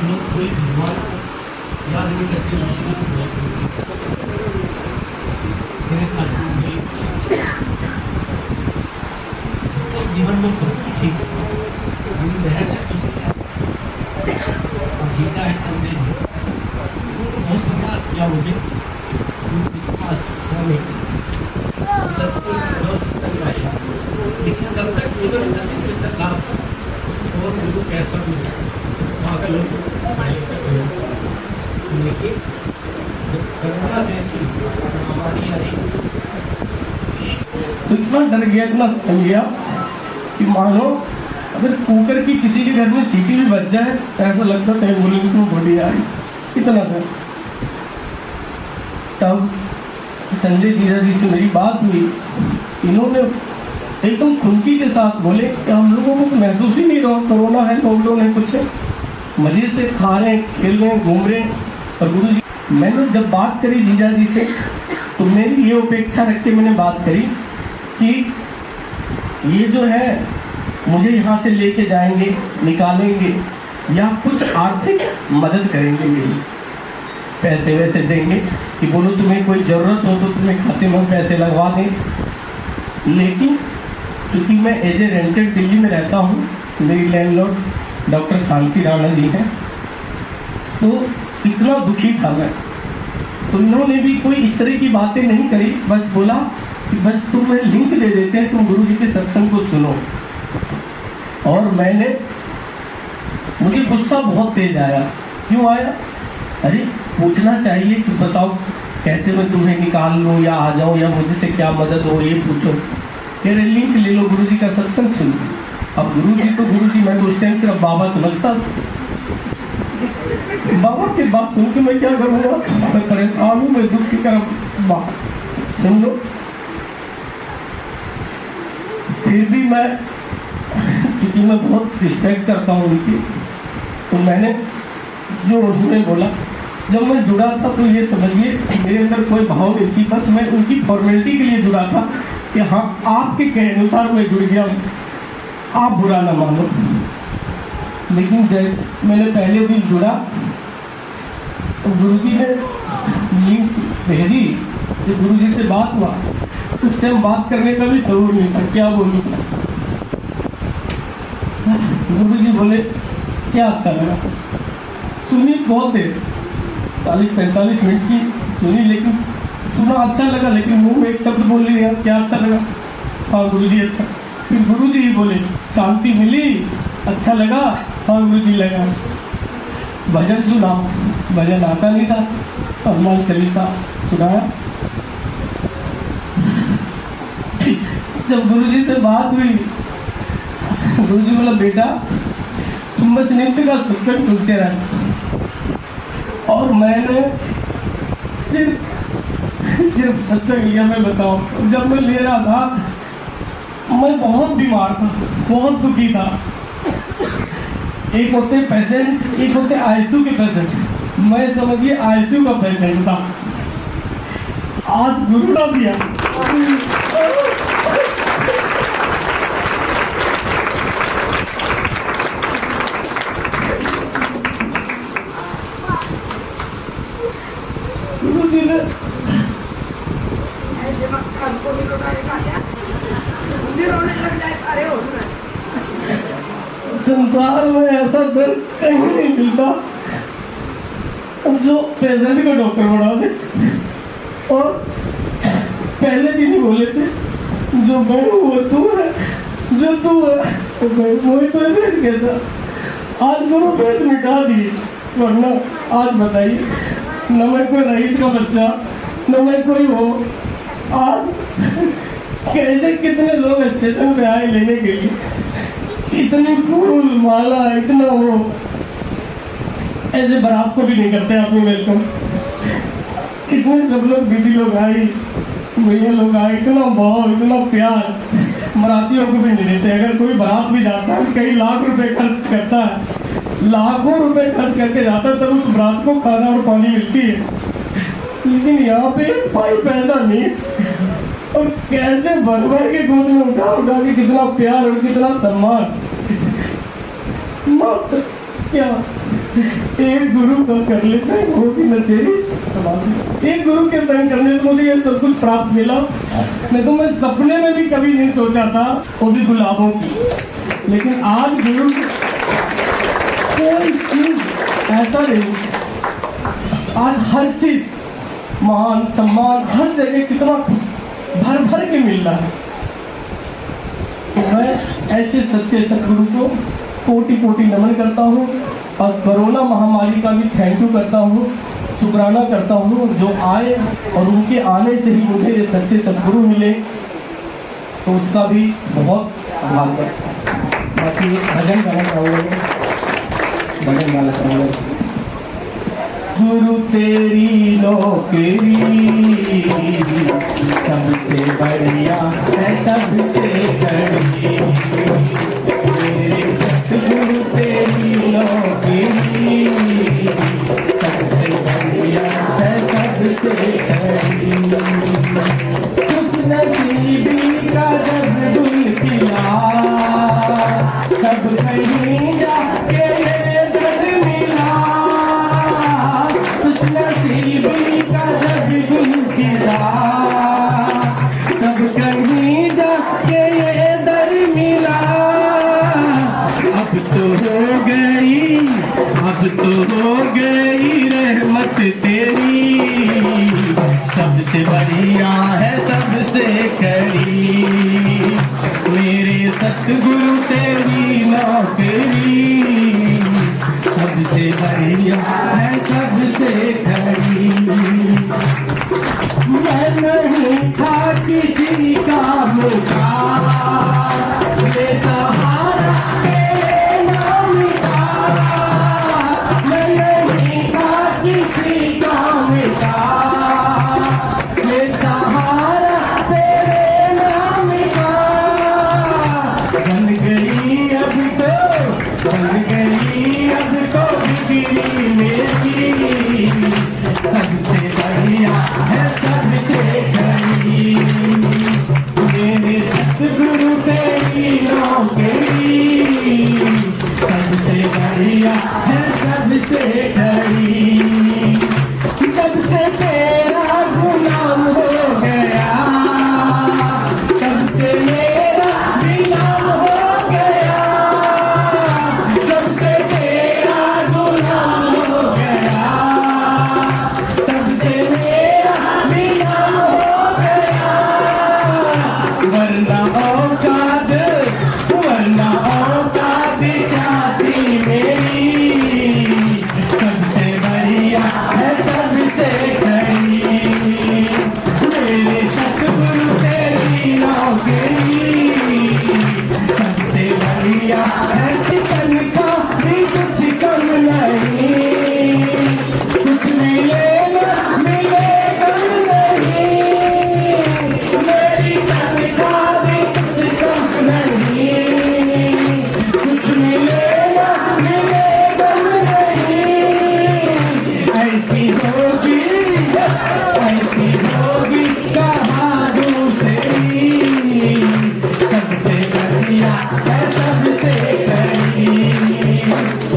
लोग कोई भगवान याद नहीं करते, मेरे साथ जीवन में सब कुछ ठीक गीता है संदेश बहुत प्रयास किया मुझे लेकिन जब तक केवल नसीब से चला और उनको कैसा भी वहाँ का लोग लेकिन कोरोना जैसी महामारी आई तो इतना डर गया, इतना समझ गया कि मानो अगर कुकर की किसी के घर में सीटी भी बच जाए ऐसा लगता है एम्बुलेंस में बॉडी आई, इतना था। तब संजय जीजा जी से मेरी बात हुई, इन्होंने एकदम खुनकी के साथ बोले कि हम लोगों को महसूस ही नहीं रहा कोरोना है, लॉकडाउन है, कुछ है, मजे से खा रहे हैं, खेल रहे हैं, घूम रहे हैं। और गुरु जी मैंने जब बात करी जीजा जी से तो मेरी ये अपेक्षा रख के मैंने बात करी कि ये जो है मुझे यहाँ से लेके जाएंगे, निकालेंगे या कुछ आर्थिक मदद करेंगे, मेरी पैसे वैसे देंगे कि बोलो तुम्हें कोई ज़रूरत हो तो तुम्हें खाते में पैसे लगवा दें। लेकिन चूँकि मैं एज ए रेंटेड दिल्ली में रहता हूँ, मेरी लैंडलॉर्ड डॉक्टर शांति राणा जी हैं, तो इतना दुखी था मैं, तो इन्होंने भी कोई इस तरह की बातें नहीं करी, बस बोला कि बस तुम्हें लिंक दे देते हैं, तुम गुरु जी के सत्संग को सुनो। और मुझे गुस्सा बहुत तेज आया। क्यों आया? अरे पूछना चाहिए कि बताओ कैसे मैं तुम्हें निकाल लूँ या आ जाऊँ या मुझसे क्या मदद हो, ये पूछो। कह रहे लिंक ले लो, गुरु जी का सत्संग सुन। अब गुरु जी तो गुरु जी, मैं तो उस टाइम सिर्फ बाबा समझता था। बाबा की बात सुन के मैं क्या करूँगा, मैं परेशान हूँ, मैं दुख की तरफ बात सुन लो। फिर भी मैं क्योंकि मैं बहुत रिस्पेक्ट करता हूँ उनकी, तो मैंने जो उन्होंने बोला, जब मैं जुड़ा था तो ये समझिए मेरे अंदर कोई भाव नहीं थी, बस मैं उनकी फॉर्मेलिटी के लिए जुड़ा था कि हाँ आपके कहे अनुसार मैं जुड़ गया, आप बुरा ना मानो। लेकिन जैसे मैंने पहले दिन जुड़ा तो गुरु जी ने लिंक भेजी, जब गुरु जी से बात हुआ उस टाइम बात करने का भी शऊर नहीं था, क्या बोलूँ। गुरु जी बोले क्या अच्छा लगा, सुनी बहुत देर 40-45 मिनट की सुनी, लेकिन सुना अच्छा लगा, लेकिन मुंह में एक शब्द बोल लिया, क्या अच्छा लगा? हाँ गुरु जी अच्छा। फिर गुरु जी बोले शांति मिली, अच्छा लगा? हाँ गुरु जी लगा। भजन सुनाओ, भजन आता नहीं था, हनुमान चालीसा सुनाया। जब गुरु जी से बात हुई, गुरु जी बोला बेटा तुम बस नित्य का सत्संग सुनते रहे। और मैंने सिर्फ सत्संग लिया। मैं बताऊं, जब मैं ले रहा था मैं बहुत बीमार था, बहुत दुखी था। एक होते पेशेंट, एक होते आईसीयू के पेशेंट, मैं समझिए आईसीयू का पेशेंट था। आज गुरु ने दिया संसार में ऐसा दर्द कहीं नहीं मिलता जो पेशेंट का डॉक्टर बना दे। और पहले दिन ही बोले थे जो मैं हूँ वो तू है, जो तू है वही तो भेद कहता। आज गुरु भेद मिटा दिए, वरना आज बताइए न मैं कोई रईस का बच्चा, न मैं कोई हो। आज कैसे कितने लोग स्टेशन पे आए लेने के लिए, इतनी फूल माला, इतना वो, ऐसे बारात को भी नहीं करते अपनी वेलकम। इतने सब लोग, दीदी लोग आए, भैया लोग आए, इतना भाव, इतना प्यार मराठियों को भी नहीं देते। अगर कोई बारात भी जाता है कई लाख रुपए खर्च करता है, लाखों रुपए खर्च करके जाता है, तब उस बारात को खाना और पानी मिलती है। लेकिन यहाँ पे भाई पैसा नहीं, और कैसे भर भर के गोद में उठा उठा के कितना प्यार और कितना सम्मान। मत क्या एक गुरु का कर लेता है वो भी न तेरी। एक गुरु के संग करने से मुझे ये सब कुछ प्राप्त मिला। नहीं तो मैं सपने में भी कभी नहीं सोचा था, वो भी गुलाबों की। लेकिन आज गुरु कोई चीज ऐसा नहीं, आज हर चीज मान सम्मान हर जगह कितना भर भर के मिल रहा है। मैं ऐसे सच्चे सदगुरु को कोटि कोटि नमन करता हूँ और कोरोना महामारी का भी थैंक यू करता हूँ, शुक्राना करता हूँ जो आए और उनके आने से ही मुझे ये सच्चे सदगुरु मिले, तो उसका भी बहुत आभार करता हूँ। बाकी भजन गाना चाहूँगा, भजन गाना चाहूँगा। गुरु तेरी नौकरी सबसे बढ़िया है, सबसे कड़ी। मेरे सतगुरु तेरी नौकरी सबसे बढ़िया है, सबसे कड़ी। खुश नसीबी का जब गुल खिला, सब कहीं जाके ये दर मिला। खुश नसीबी का जब गुल खिला, सब कहीं जाके ये दर मिला। अब तो हो गई रहमत तेरी, सबसे बढ़िया है, सबसे कड़ी। मेरे सतगुरु तेरी नौकरी सबसे बढ़िया है, सबसे कड़ी। मैं नहीं था किसी काम का, ये सहारा तेरे नाम का। मैं नहीं था किसी काम का, ये सहारा तेरे नाम का। बन गई अब तो बिगड़ी मेरी, सबसे बढ़िया है, सबसे कड़ी। मेरे सतगुरु तेरी नौकरी सबसे बढ़िया है, सबसे कड़ी। जब से तेरा गुलाम हो गया, तब से मेरा भी नाम हो गया। जब से तेरा गुलाम हो गया, तब से मेरा भी नाम हो गया। वरना औकात जाती मेरी, सबसे बढ़िया है, सबसे कड़ी। मेरे सतगुरु तेरी नौकरी सबसे बढ़िया है, चिकन का भी कुछ कम नहीं। कुछ मिले ना मिले कम नहीं, मेरी तनख्वाह भी कुछ कम नहीं। कुछ मिले ना मिले कम नहीं। ऐसी होगी कहानी तेरी, सबसे बढ़िया है, सबसे कड़ी।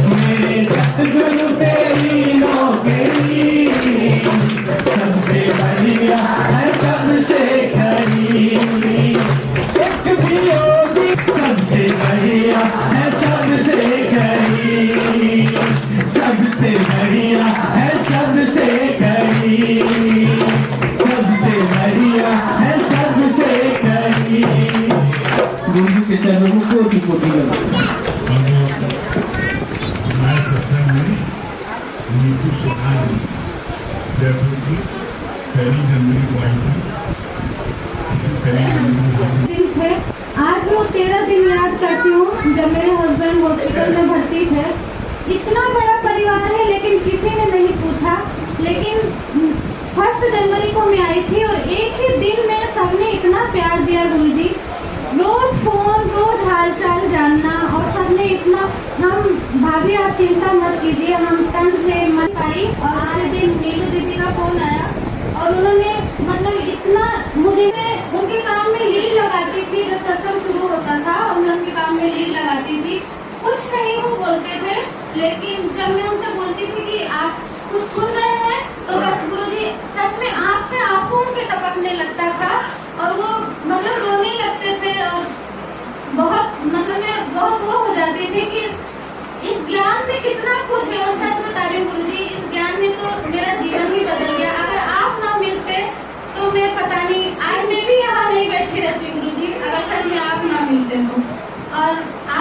मेरे सतगुरु तेरी नौकरी सबसे बढ़िया है, सबसे कड़ी। एक भी होगी सबसे बढ़िया है, सबसे कड़ी। सबसे बढ़िया है, सबसे कड़ी। सबसे बढ़िया है, सबसे कड़ी। गुरु के चरणों को कोटि कोटि दिन थे। आज मैं 13 दिन याद करती हूँ जब मेरे हस्बैंड हॉस्पिटल में भर्ती थे। इतना बड़ा परिवार है लेकिन किसी ने नहीं पूछा। लेकिन 1 जनवरी को मैं आई थी और एक ही दिन में सबने इतना प्यार दिया गुरुजी। रोज फोन, रोज हालचाल जानना और सबने इतना, हम भाभी आप चिंता मत कीजिए, हम तन से मत पाई। और उसी दिन नीलू दीदी का फोन आया और उन्होंने मतलब इतना मुझे, उनके काम में लीड लगाती थी जब सत्संग शुरू होता था और मैं उनके काम में लीड लगाती थी। कुछ नहीं वो बोलते थे लेकिन लेकिन जब मैं उनसे बोलती थी कि आप कुछ सुन रहे हैं तो बस गुरुजी सच में आँख से आंसू उनके टपकने लगता था और वो मतलब रोने लगते थे और बहुत मतलब मैं बहुत वो हो जाती थी कि इस ज्ञान में कितना कुछ है। और सच बता रही हूँ गुरुजी, इस ज्ञान ने तो मेरा जीवन ही बदल गया। अगर आप ना मिलते तो मैं पता नहीं आज मैं भी यहाँ नहीं बैठी रहती गुरुजी, अगर सच में आप ना मिलते तो। और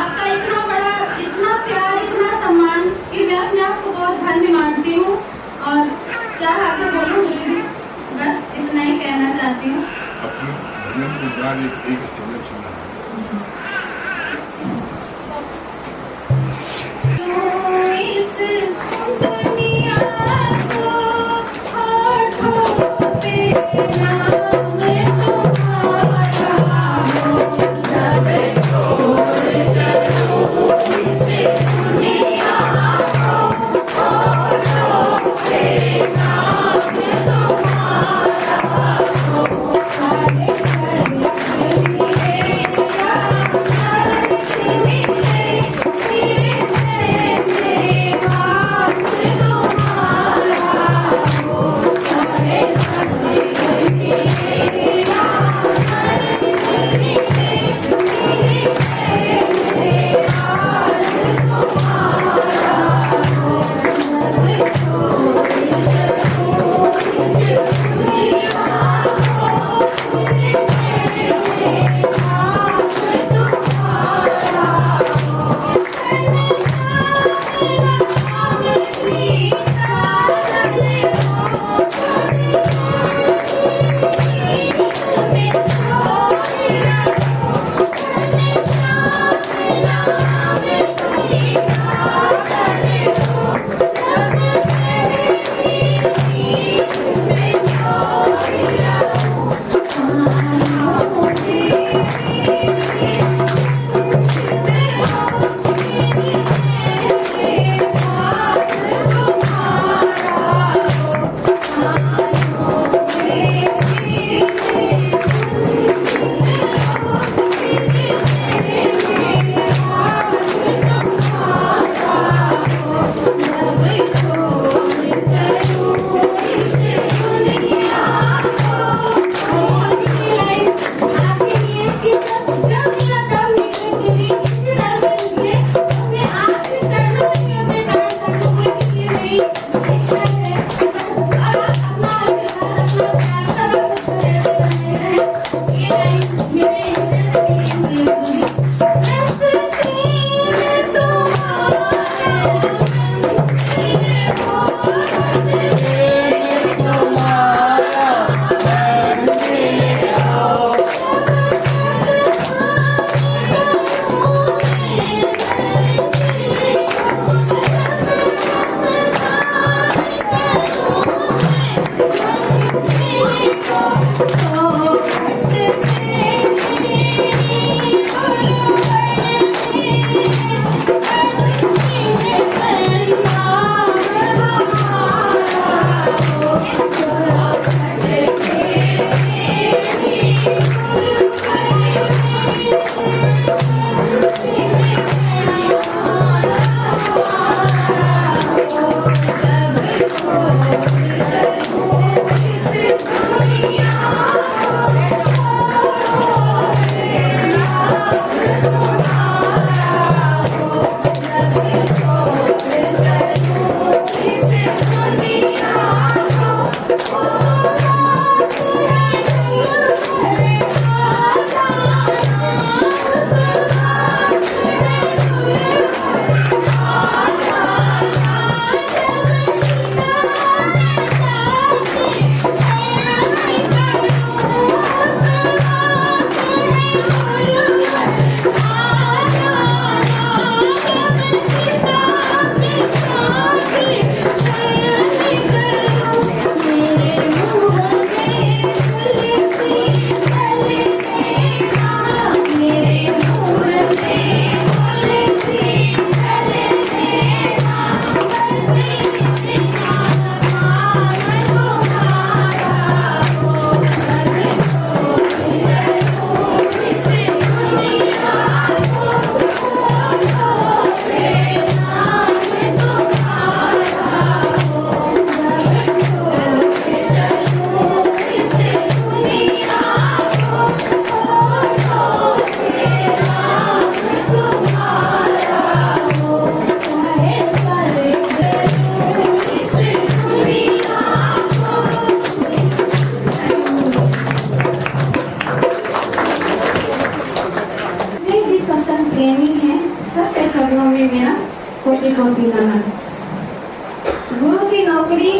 आपका इतना बड़ा, इतना प्यार, इतना सम्मान कि मैं अपने आप को बहुत धन्य मानती हूँ। और क्या आगे बोलूँ गुरुजी, बस इतना ही कहना चाहती हूँ। इस गोपी नमन। गुरु की नौकरी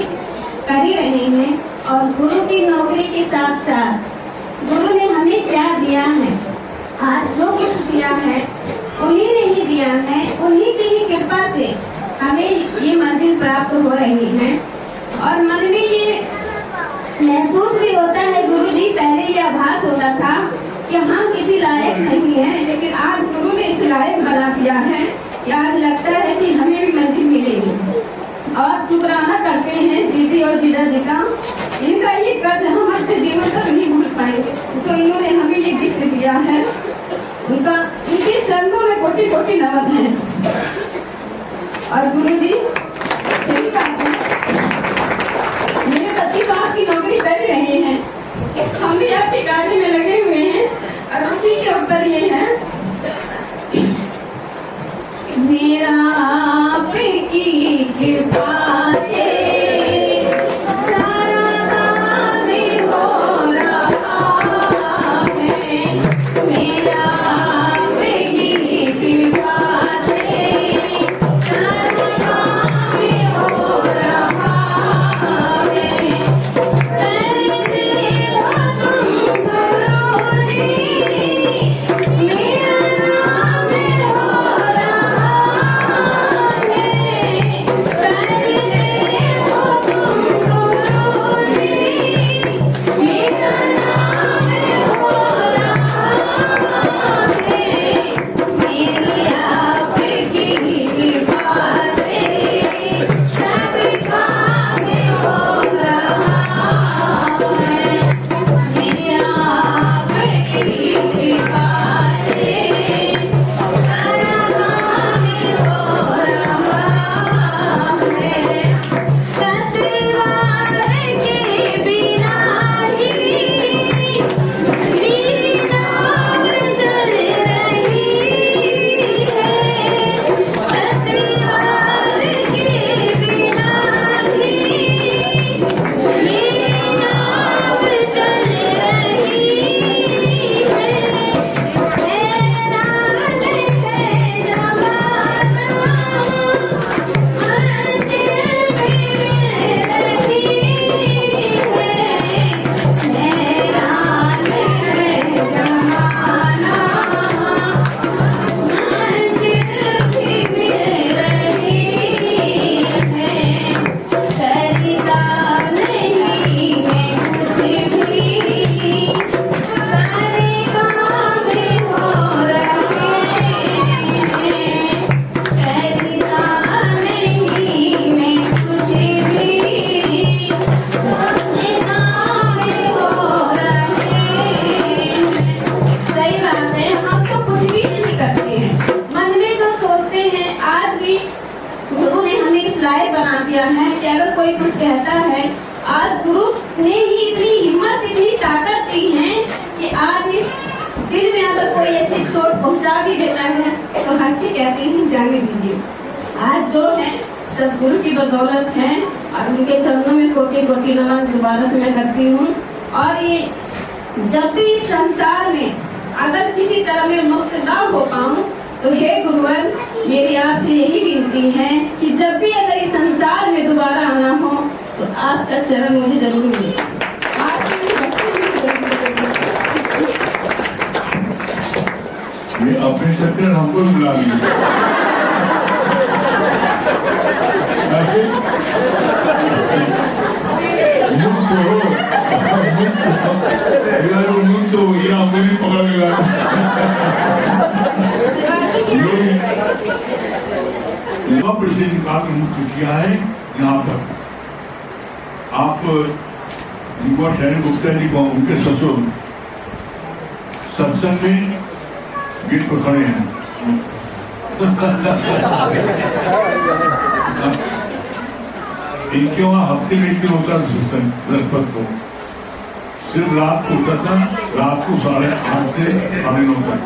कर ही रहे हैं और गुरु की नौकरी के साथ साथ गुरु ने हमें क्या दिया है, आज जो कुछ दिया है उन्हीं ने ही दिया है, उन्हीं की ही कृपा से हमें ये मंजिल प्राप्त हो रही है। और मन में ये महसूस भी होता है, गुरु जी पहले ये आभास होता था कि हम किसी लायक नहीं हैं, लेकिन आज गुरु ने इस लायक बना दिया है कि आज लगता है कि हमें भी मंजिल मिलेगी। और शुक्राना करते हैं दीदी और जीजा जी का, इनका ये कर्ज हम अपने जीवन तक नहीं भूल पाएंगे, तो इन्होंने हमें ये गिफ्ट दिया है, उनका उनके चरणों में कोटि कोटि नमन है। और गुरु जी सही बात है, मेरे पति तो आपकी नौकरी कर ही रहे हैं, हम भी आपके कार्य में लगे हुए हैं और उसी के उत्तर ये है, मेरा आपकी कृपा से सारा काम हो रहा है, मेरा आपकी कृपा से सारा काम हो रहा है। करते हो तुम गुरु जी, मेरा नाम हो रहा है। करते हो तुम गुरु जी, मेरा नाम हो रहा है। मेरी आपकी कृपा से सब काम हो रहा है। मेरा आपकी कृपा से सारा काम हो रहा है। सतवार के बिना ही मेरी नाव चल रही है। सतवार के बिना ही मेरी नाव चल रही है। हैरान है जमाना, मंजिल भी मिल रही है। हैरान है जमाना, मंजिल भी मिल रही है। खरीदार नहीं है कुछ भी, सारे काम हो रहे हैं। खरीदार नहीं मैं कुछ भी, सारे काम हो रहे हैं। सही बात है, हम तो कुछ भी नहीं करते हैं, मन में जो सोचते हैं, आज भी गुरु ने हमें इस लायक बना दिया है कि अगर कोई कुछ कहता है, आज गुरु ने ही इतनी हिम्मत, इतनी ताकत दी है कि आज इस दिल में अगर कोई ऐसी चोट पहुंचा भी देता है तो हंस के कहते हैं जाने दीजिए। आज जो है सब गुरु की बदौलत है और उनके चरणों में कोटि कोटि नमन दोबारा से मैं करती हूँ। और ये जब भी इस संसार में अगर किसी तरह में मुक्त ना हो पाऊं तो हे गुरुवर, मेरी आपसे यही विनती है कि जब भी अगर इस संसार में दोबारा आना हो तो आपका चरण मुझे जरूर मिले। ये अपने चक्कर हमको बुला लीजिए। तो या मेरी पकड़ लगा से निकाल कर मुक्त किया है। यहाँ पर आप शैन गुप्ता जी को उनके ससुर सत्संग में गिर पर खड़े हैं। इनके वहाँ हफ्ते में एक दिन होता था सत्संग, बृहस्पति को सिर्फ रात को होता था, रात को 8:30 से 9:30 तक।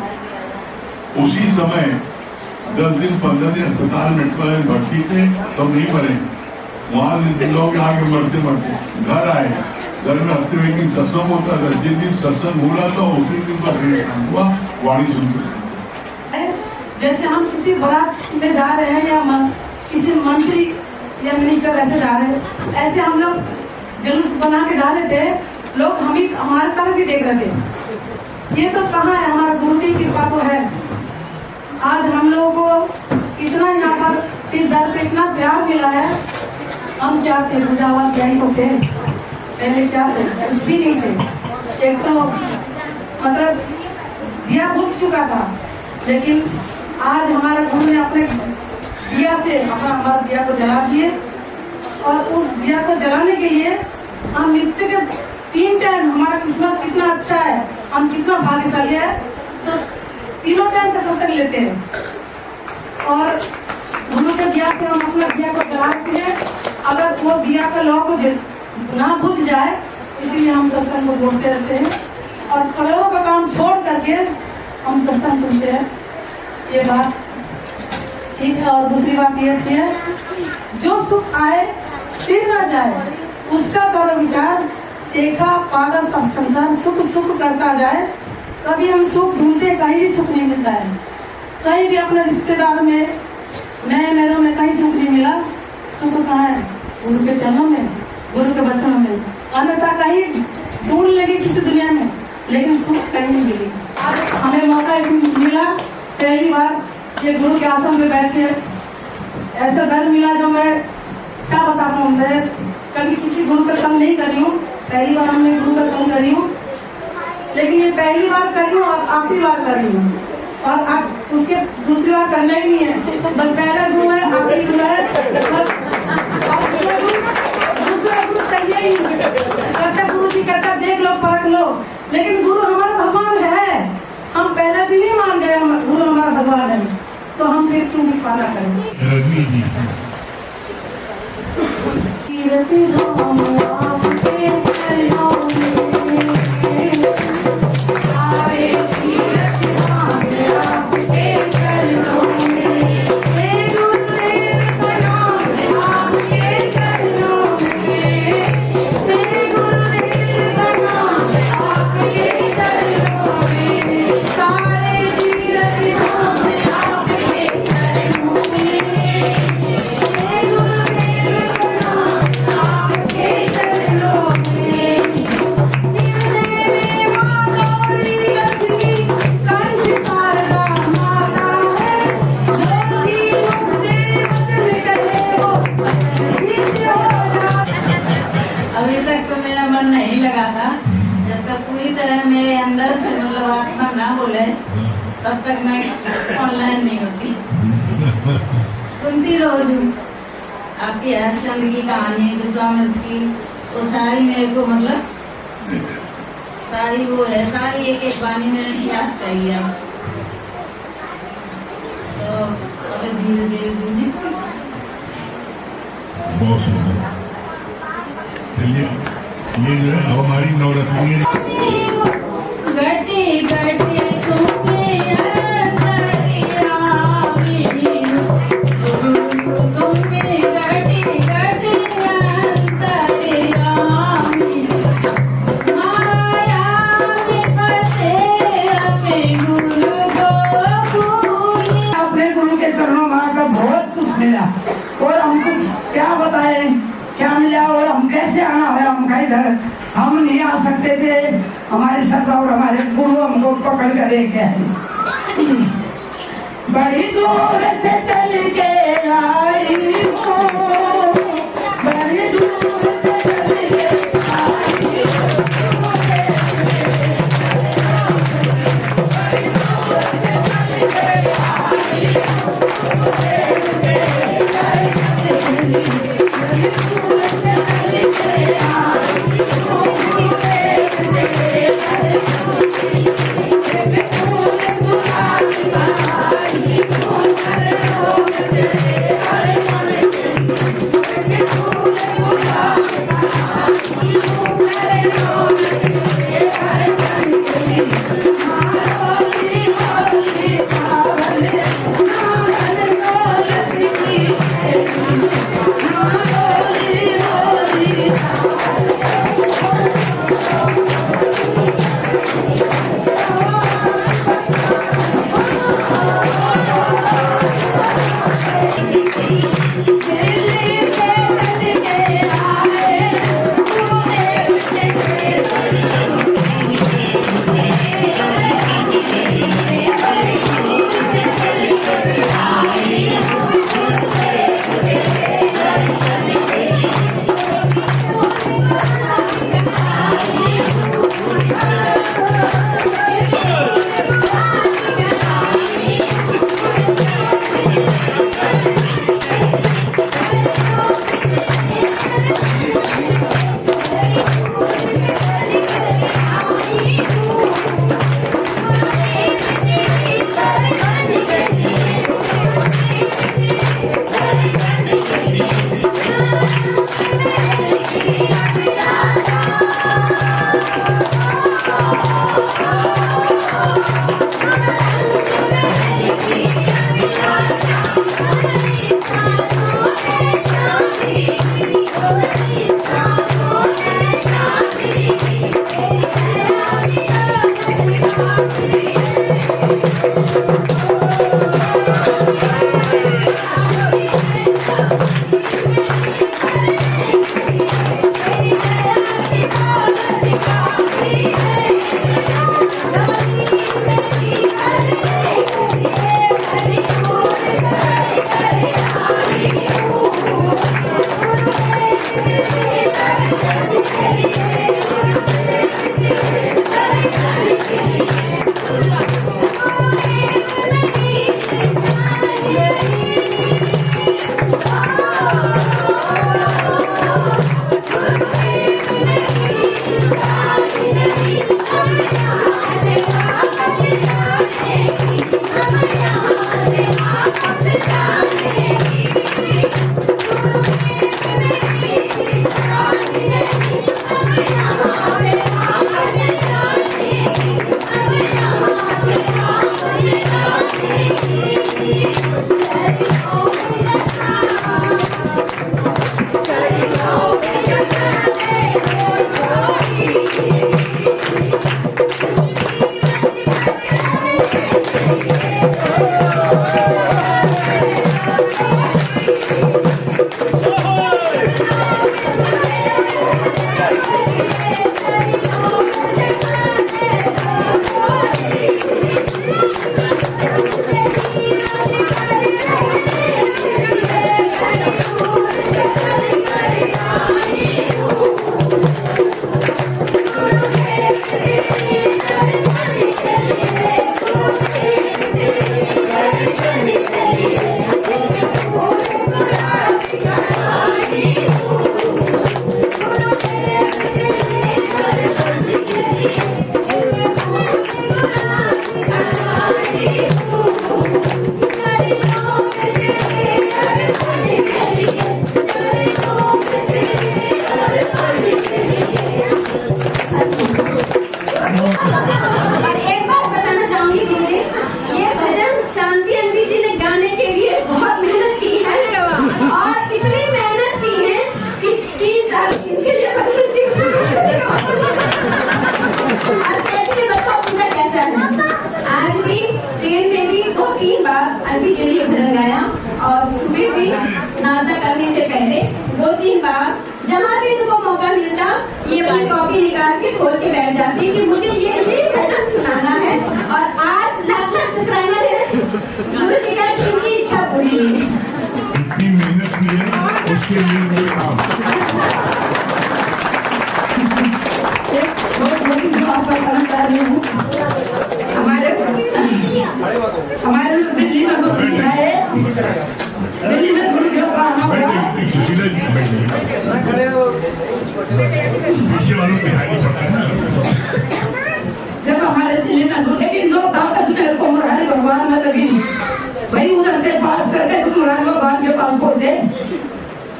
उसी समय 10 दिन 15 दिन अस्पताल में भर्ती थे, तब नहीं मरे। वहां लोग आगे मरते मरते घर आए, घर में हफ्ते में एक दिन सत्संग होता था। जिस दिन सत्संग हो रहा था उसी दिन का हुआ, वाणी सुनते। जैसे हम किसी बारात में जा रहे हैं या किसी मंत्री या मिनिस्टर ऐसे जा रहे, ऐसे हम लोग जुलूस बना के जा रहे थे, लोग हमारे तरफ भी देख रहे थे। ये तो कहाँ है, हमारा गुरु की कृपा तो है। आज हम लोगों को इतना यहाँ पर इस दर पे इतना प्यार मिला है। हम क्या थे, बुझावा क्या ही तो थे, पहले क्या थे, कुछ भी नहीं थे। एक तो मतलब दिया बुझ चुका था, लेकिन आज हमारे गुरु ने अपने दिया से हमारा दिया को जला दिए। और उस दिया को जलाने के लिए हम नित्य के 3 टाइम, हमारा किस्मत कितना अच्छा है, हम कितना भाग्यशाली है, तो तीनों टाइम का सत्संग लेते हैं। और गुरु के दिया पे हम अपना दिया को जलाते हैं। अगर वो दिया का लौ को ना बुझ जाए, इसलिए हम सत्संग को बोलते रहते हैं और करोड़ों का काम छोड़ करके हम सत्संग सुनते हैं। ये बात ठीक है। और दूसरी बात ये अच्छी है, जो सुख आए फिर ना जाए, उसका करो विचार। देखा पागल सब संसार सुख सुख करता जाए। कभी हम सुख ढूंढते, कहीं भी सुख नहीं मिलता है। कहीं भी अपने रिश्तेदार में, नए मेरों में कहीं सुख नहीं मिला। सुख कहाँ है? गुरु के चरणों में, गुरु के वचनों में। अन्यथा कहीं ढूंढ लेगी किसी दुनिया में, लेकिन सुख कहीं नहीं मिली। आज हमें मौका मिला, पहली बार ये गुरु के आश्रम में बैठ के ऐसा दर मिला जो मैं क्या बताता हूँ। मैं कभी किसी गुरु का संग नहीं करी हूँ, पहली बार हमने गुरु का संग करी हूँ। लेकिन ये पहली बार करी हूँ और आखिरी बार करी हूँ, और अब उसके दूसरी बार करना ही नहीं है। बस पहला गुरु है, आखिरी गुरु है, बस दूसरा गुरु चाहिए ही। कहता गुरु जी कहता देख लो, परख लो, लेकिन गुरु हमारा भगवान है। हम पहले भी नहीं मान गए गुरु हमारा भगवान है, तो हम फिर क्यों विश्वास करें। कीर्ति दो आपके चरणों में, सारे तीर्थ धाम आपके चरणों में। हे गुरुदेव प्रणाम आपके चरणों में, हे गुरुदेव प्रणाम आपके चरणों में। सारे तीर्थ धाम आपके चरणों में, हे गुरुदेव प्रणाम आपके चरणों में। माधौरी लक्ष्मी कंठ शारदा माता है, जो भी मुख से वचन कहे वो सिद्ध हो जाता। अभी तक तो मेरा मन नहीं लगा था, जब तक पूरी तरह मेरे अंदर से मतलब आत्मा ना बोले तब तक मैं ऑनलाइन नहीं होती। सुनती रोज हूँ आपकी हरिश्चंद्र की कहानी, विश्वामित्र की, वो सारी मेरे को मतलब सारी वो है, सारी एक एक वाणी में याद चाहिए। तो अभी धीरे धीरे गुरुजी बहुत सुंदर। चलिए ये जो है हमारी नवरत्न गटी गटी तुम्हें अंतर्यामी, तुम्हें गटी गटी अंतर्यामी, माया में फंसे अपने गुरु को भूली। अपने गुरु के चरणों में आकर बहुत कुछ मिला, और हम कुछ क्या बताए क्या मिला, और हम कैसे आना है। हम कहीं इधर हम नहीं आ सकते थे, हमारे सरदार और हमारे गुरु हमको पकड़ कर ले गए। बड़ी दूर से चल के आई हूँ, बड़ी दूर से चल के आई हूँ, 2-3 बार जहाँ भी इनको मौका मिलता ये अपनी कॉपी निकाल के खोल के बैठ जाती कि मुझे ये भजन सुनाना है। और आज लाख शुक्राना है गुरु जी का इनकी इच्छा पूरी हुई। इतनी मेहनत की है उसके लिए कोई काम हमारे दिल्ली में गुरु जी है, दिल्ली में गुरु जी का आना हुआ। जब हमारे दिल्ली में गुरु लेकिन जो ताकत मेरे को मुरारी भगवान में लगी भाई उधर से पास करके तुम मुरारी भगवान के पास पहुंचे।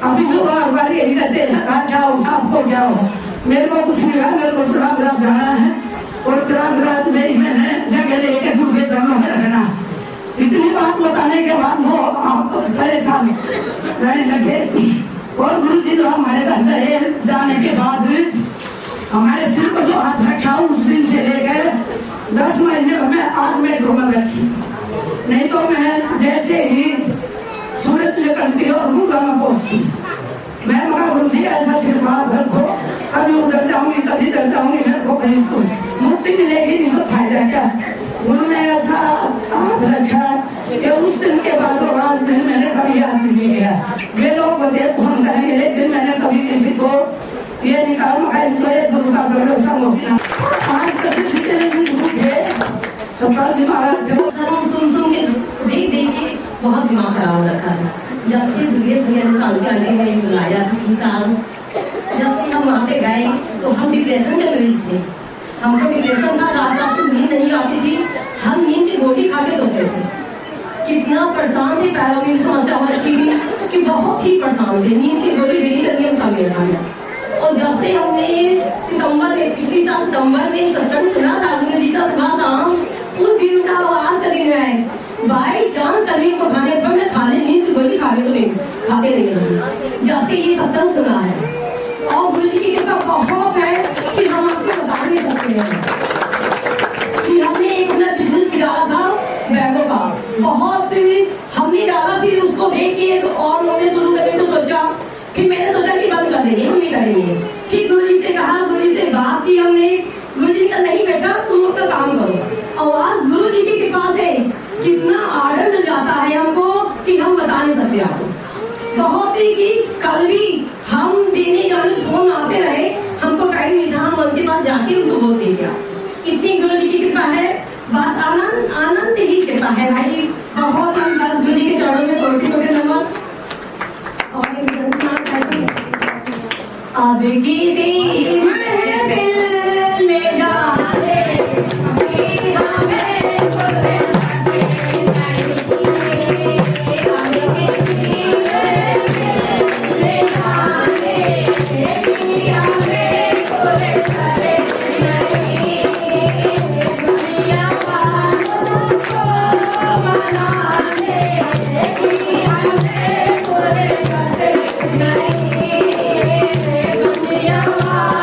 अभी जो बार यही कहते हैं क्या हो आपको क्या हो, मेरे को कुछ नहीं है, मेरे को प्रयागराज जाना है और प्रयागराज में ही मैंने जगह लेके गुरु के चरणों में रखना। इतनी बात बताने के बाद वो आप परेशान रहने लगे। और गुरु जी जो हमारे घर से जाने के बाद हमारे सिर पर जो हाथ रखा उस दिन से लेकर 10 महीने में आग में ढूंढ रखी, नहीं तो मैं जैसे ही सूरत निकलती और मुंगा में पहुंचती मैं मगा गुरु जी ऐसा आशीर्वाद रखो, कभी उधर जाऊंगी कभी इधर जाऊंगी, मेरे को कहीं मुक्ति मिलेगी नहीं तो फायदा क्या। गुरु ने ऐसा हाथ रखा कि उस दिन के बाद दिन मैंने कभी याद नहीं किया। वे लोग मुझे फोन करेंगे लेकिन मैंने कभी किसी को ये नहीं कहा मगर तो एक गुरु का भरोसा होना। आज कभी जितने भी गुरु थे सरकार जी महाराज सुन के देख के बहुत दिमाग खराब हो रखा था। जब से जुलियस भैया ने साल के आगे में बुलाया 6 साल, जब से हम वहाँ पे गए तो हम डिप्रेशन के मरीज थे। हमको डिप्रेशन था, रात रात को नींद नहीं आती थी, हम नींद की गोली खा के सोते थे। कितना परेशान थे, पैरों में समस्या हो रखी थी कि बहुत ही परेशान थे। नींद की गोली डेली करके हम खा के रखा। और जब से हमने सितंबर में पिछली साल सितंबर में सत्संग सुना था गुरु जी का सुबह शाम, उस दिन का आवाज का दिन है। बाई चांस कभी को खाने पर मैं खाने नींद की गोली खाने को नहीं खाते नहीं। जब से ये सत्संग सुना है और गुरु जी की कृपा बहुत है कि हम आपको बता नहीं सकते हैं कि हमने एक अपना बिजनेस डाला था बैगों का, बहुत हमने डाला, फिर उसको देख के और लोगों ने शुरू करने को सोचा, फिर मैंने सोचा कि बंद कर देंगे, हम नहीं करेंगे। फिर गुरु जी से कहा, गुरु जी से बात की हमने, गुरु जी का नहीं बेटा तुम लोग का काम करो। और आज गुरु जी की कृपा से कितना आर्डर मिल जाता है हमको कि हम बता नहीं सकते आपको। बहुत ही कि कल भी हम देने जाने फोन आते रहे, हमको टाइम नहीं था, हम उनके पास जाके उनको बोल दे दिया। इतनी गुरु जी की कृपा है, बस आनंद आनंद ही कृपा है भाई। बहुत गुरु जी के चरणों में कोटि-कोटि नमन। और अब किसी महफिल में जाने Yeah.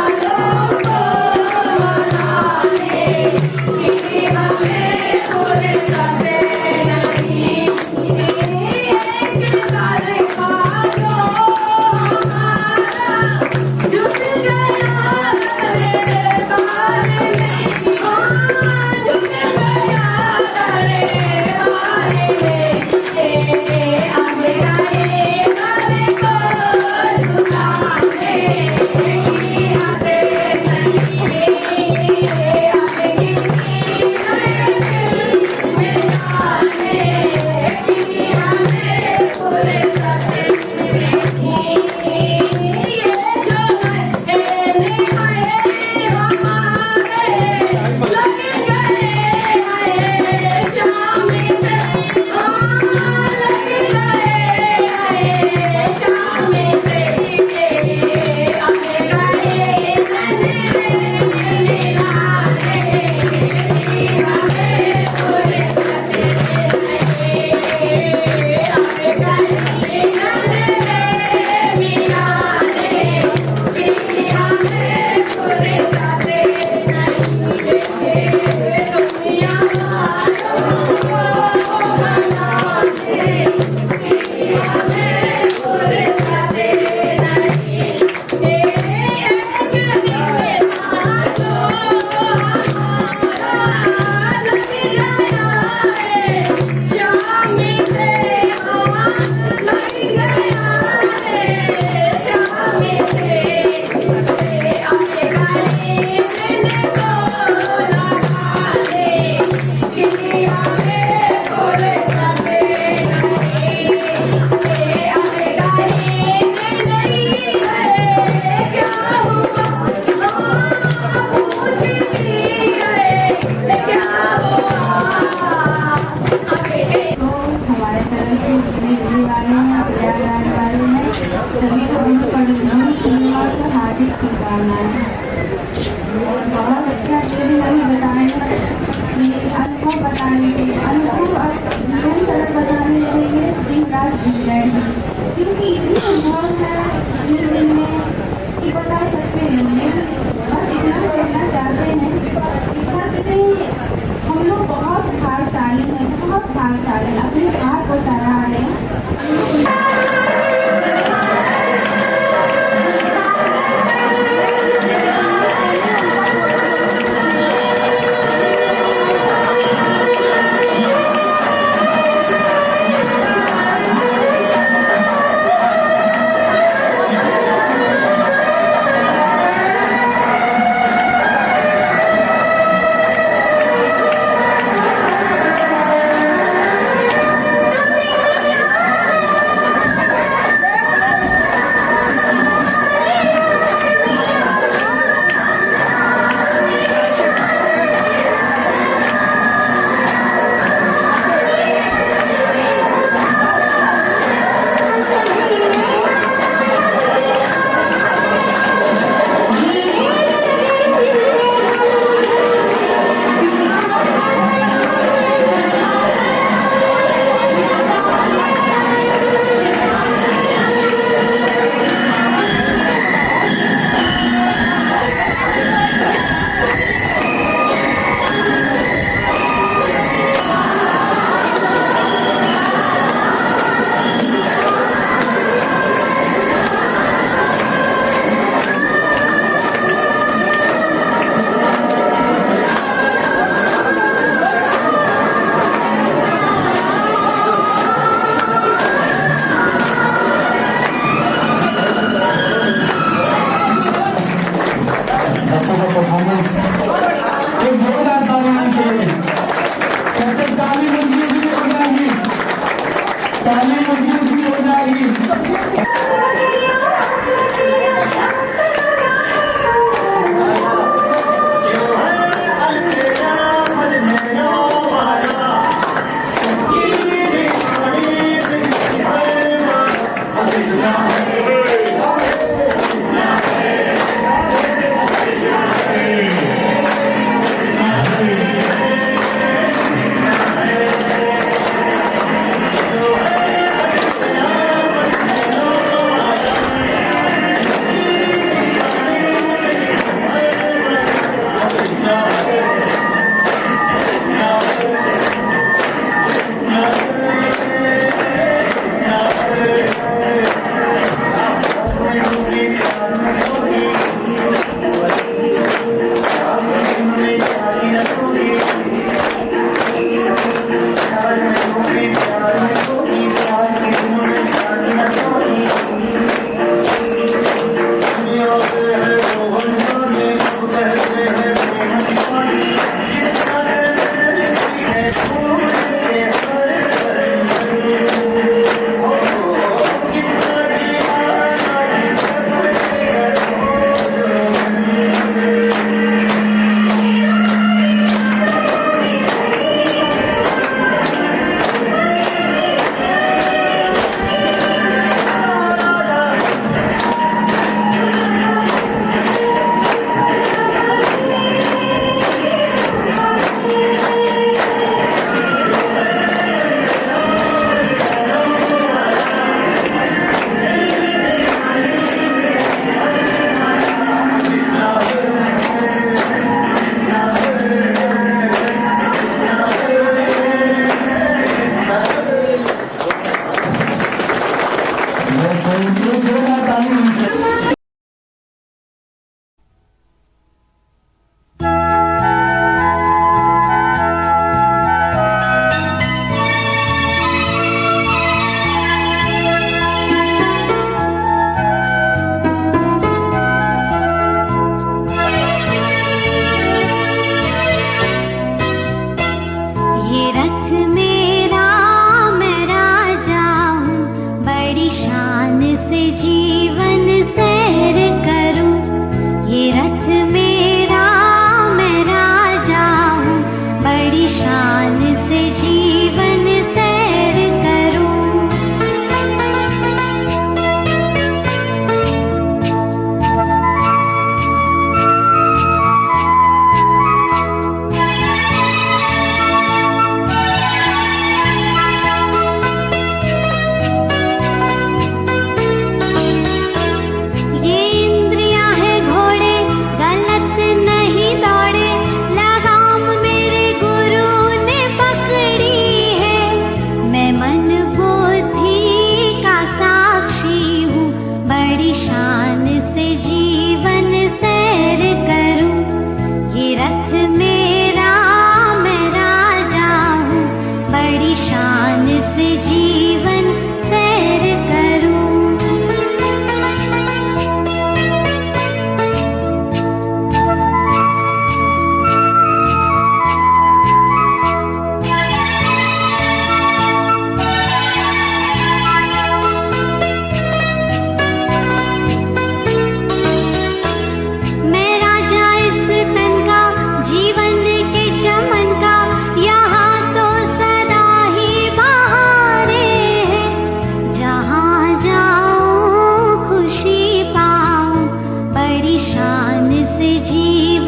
जीवन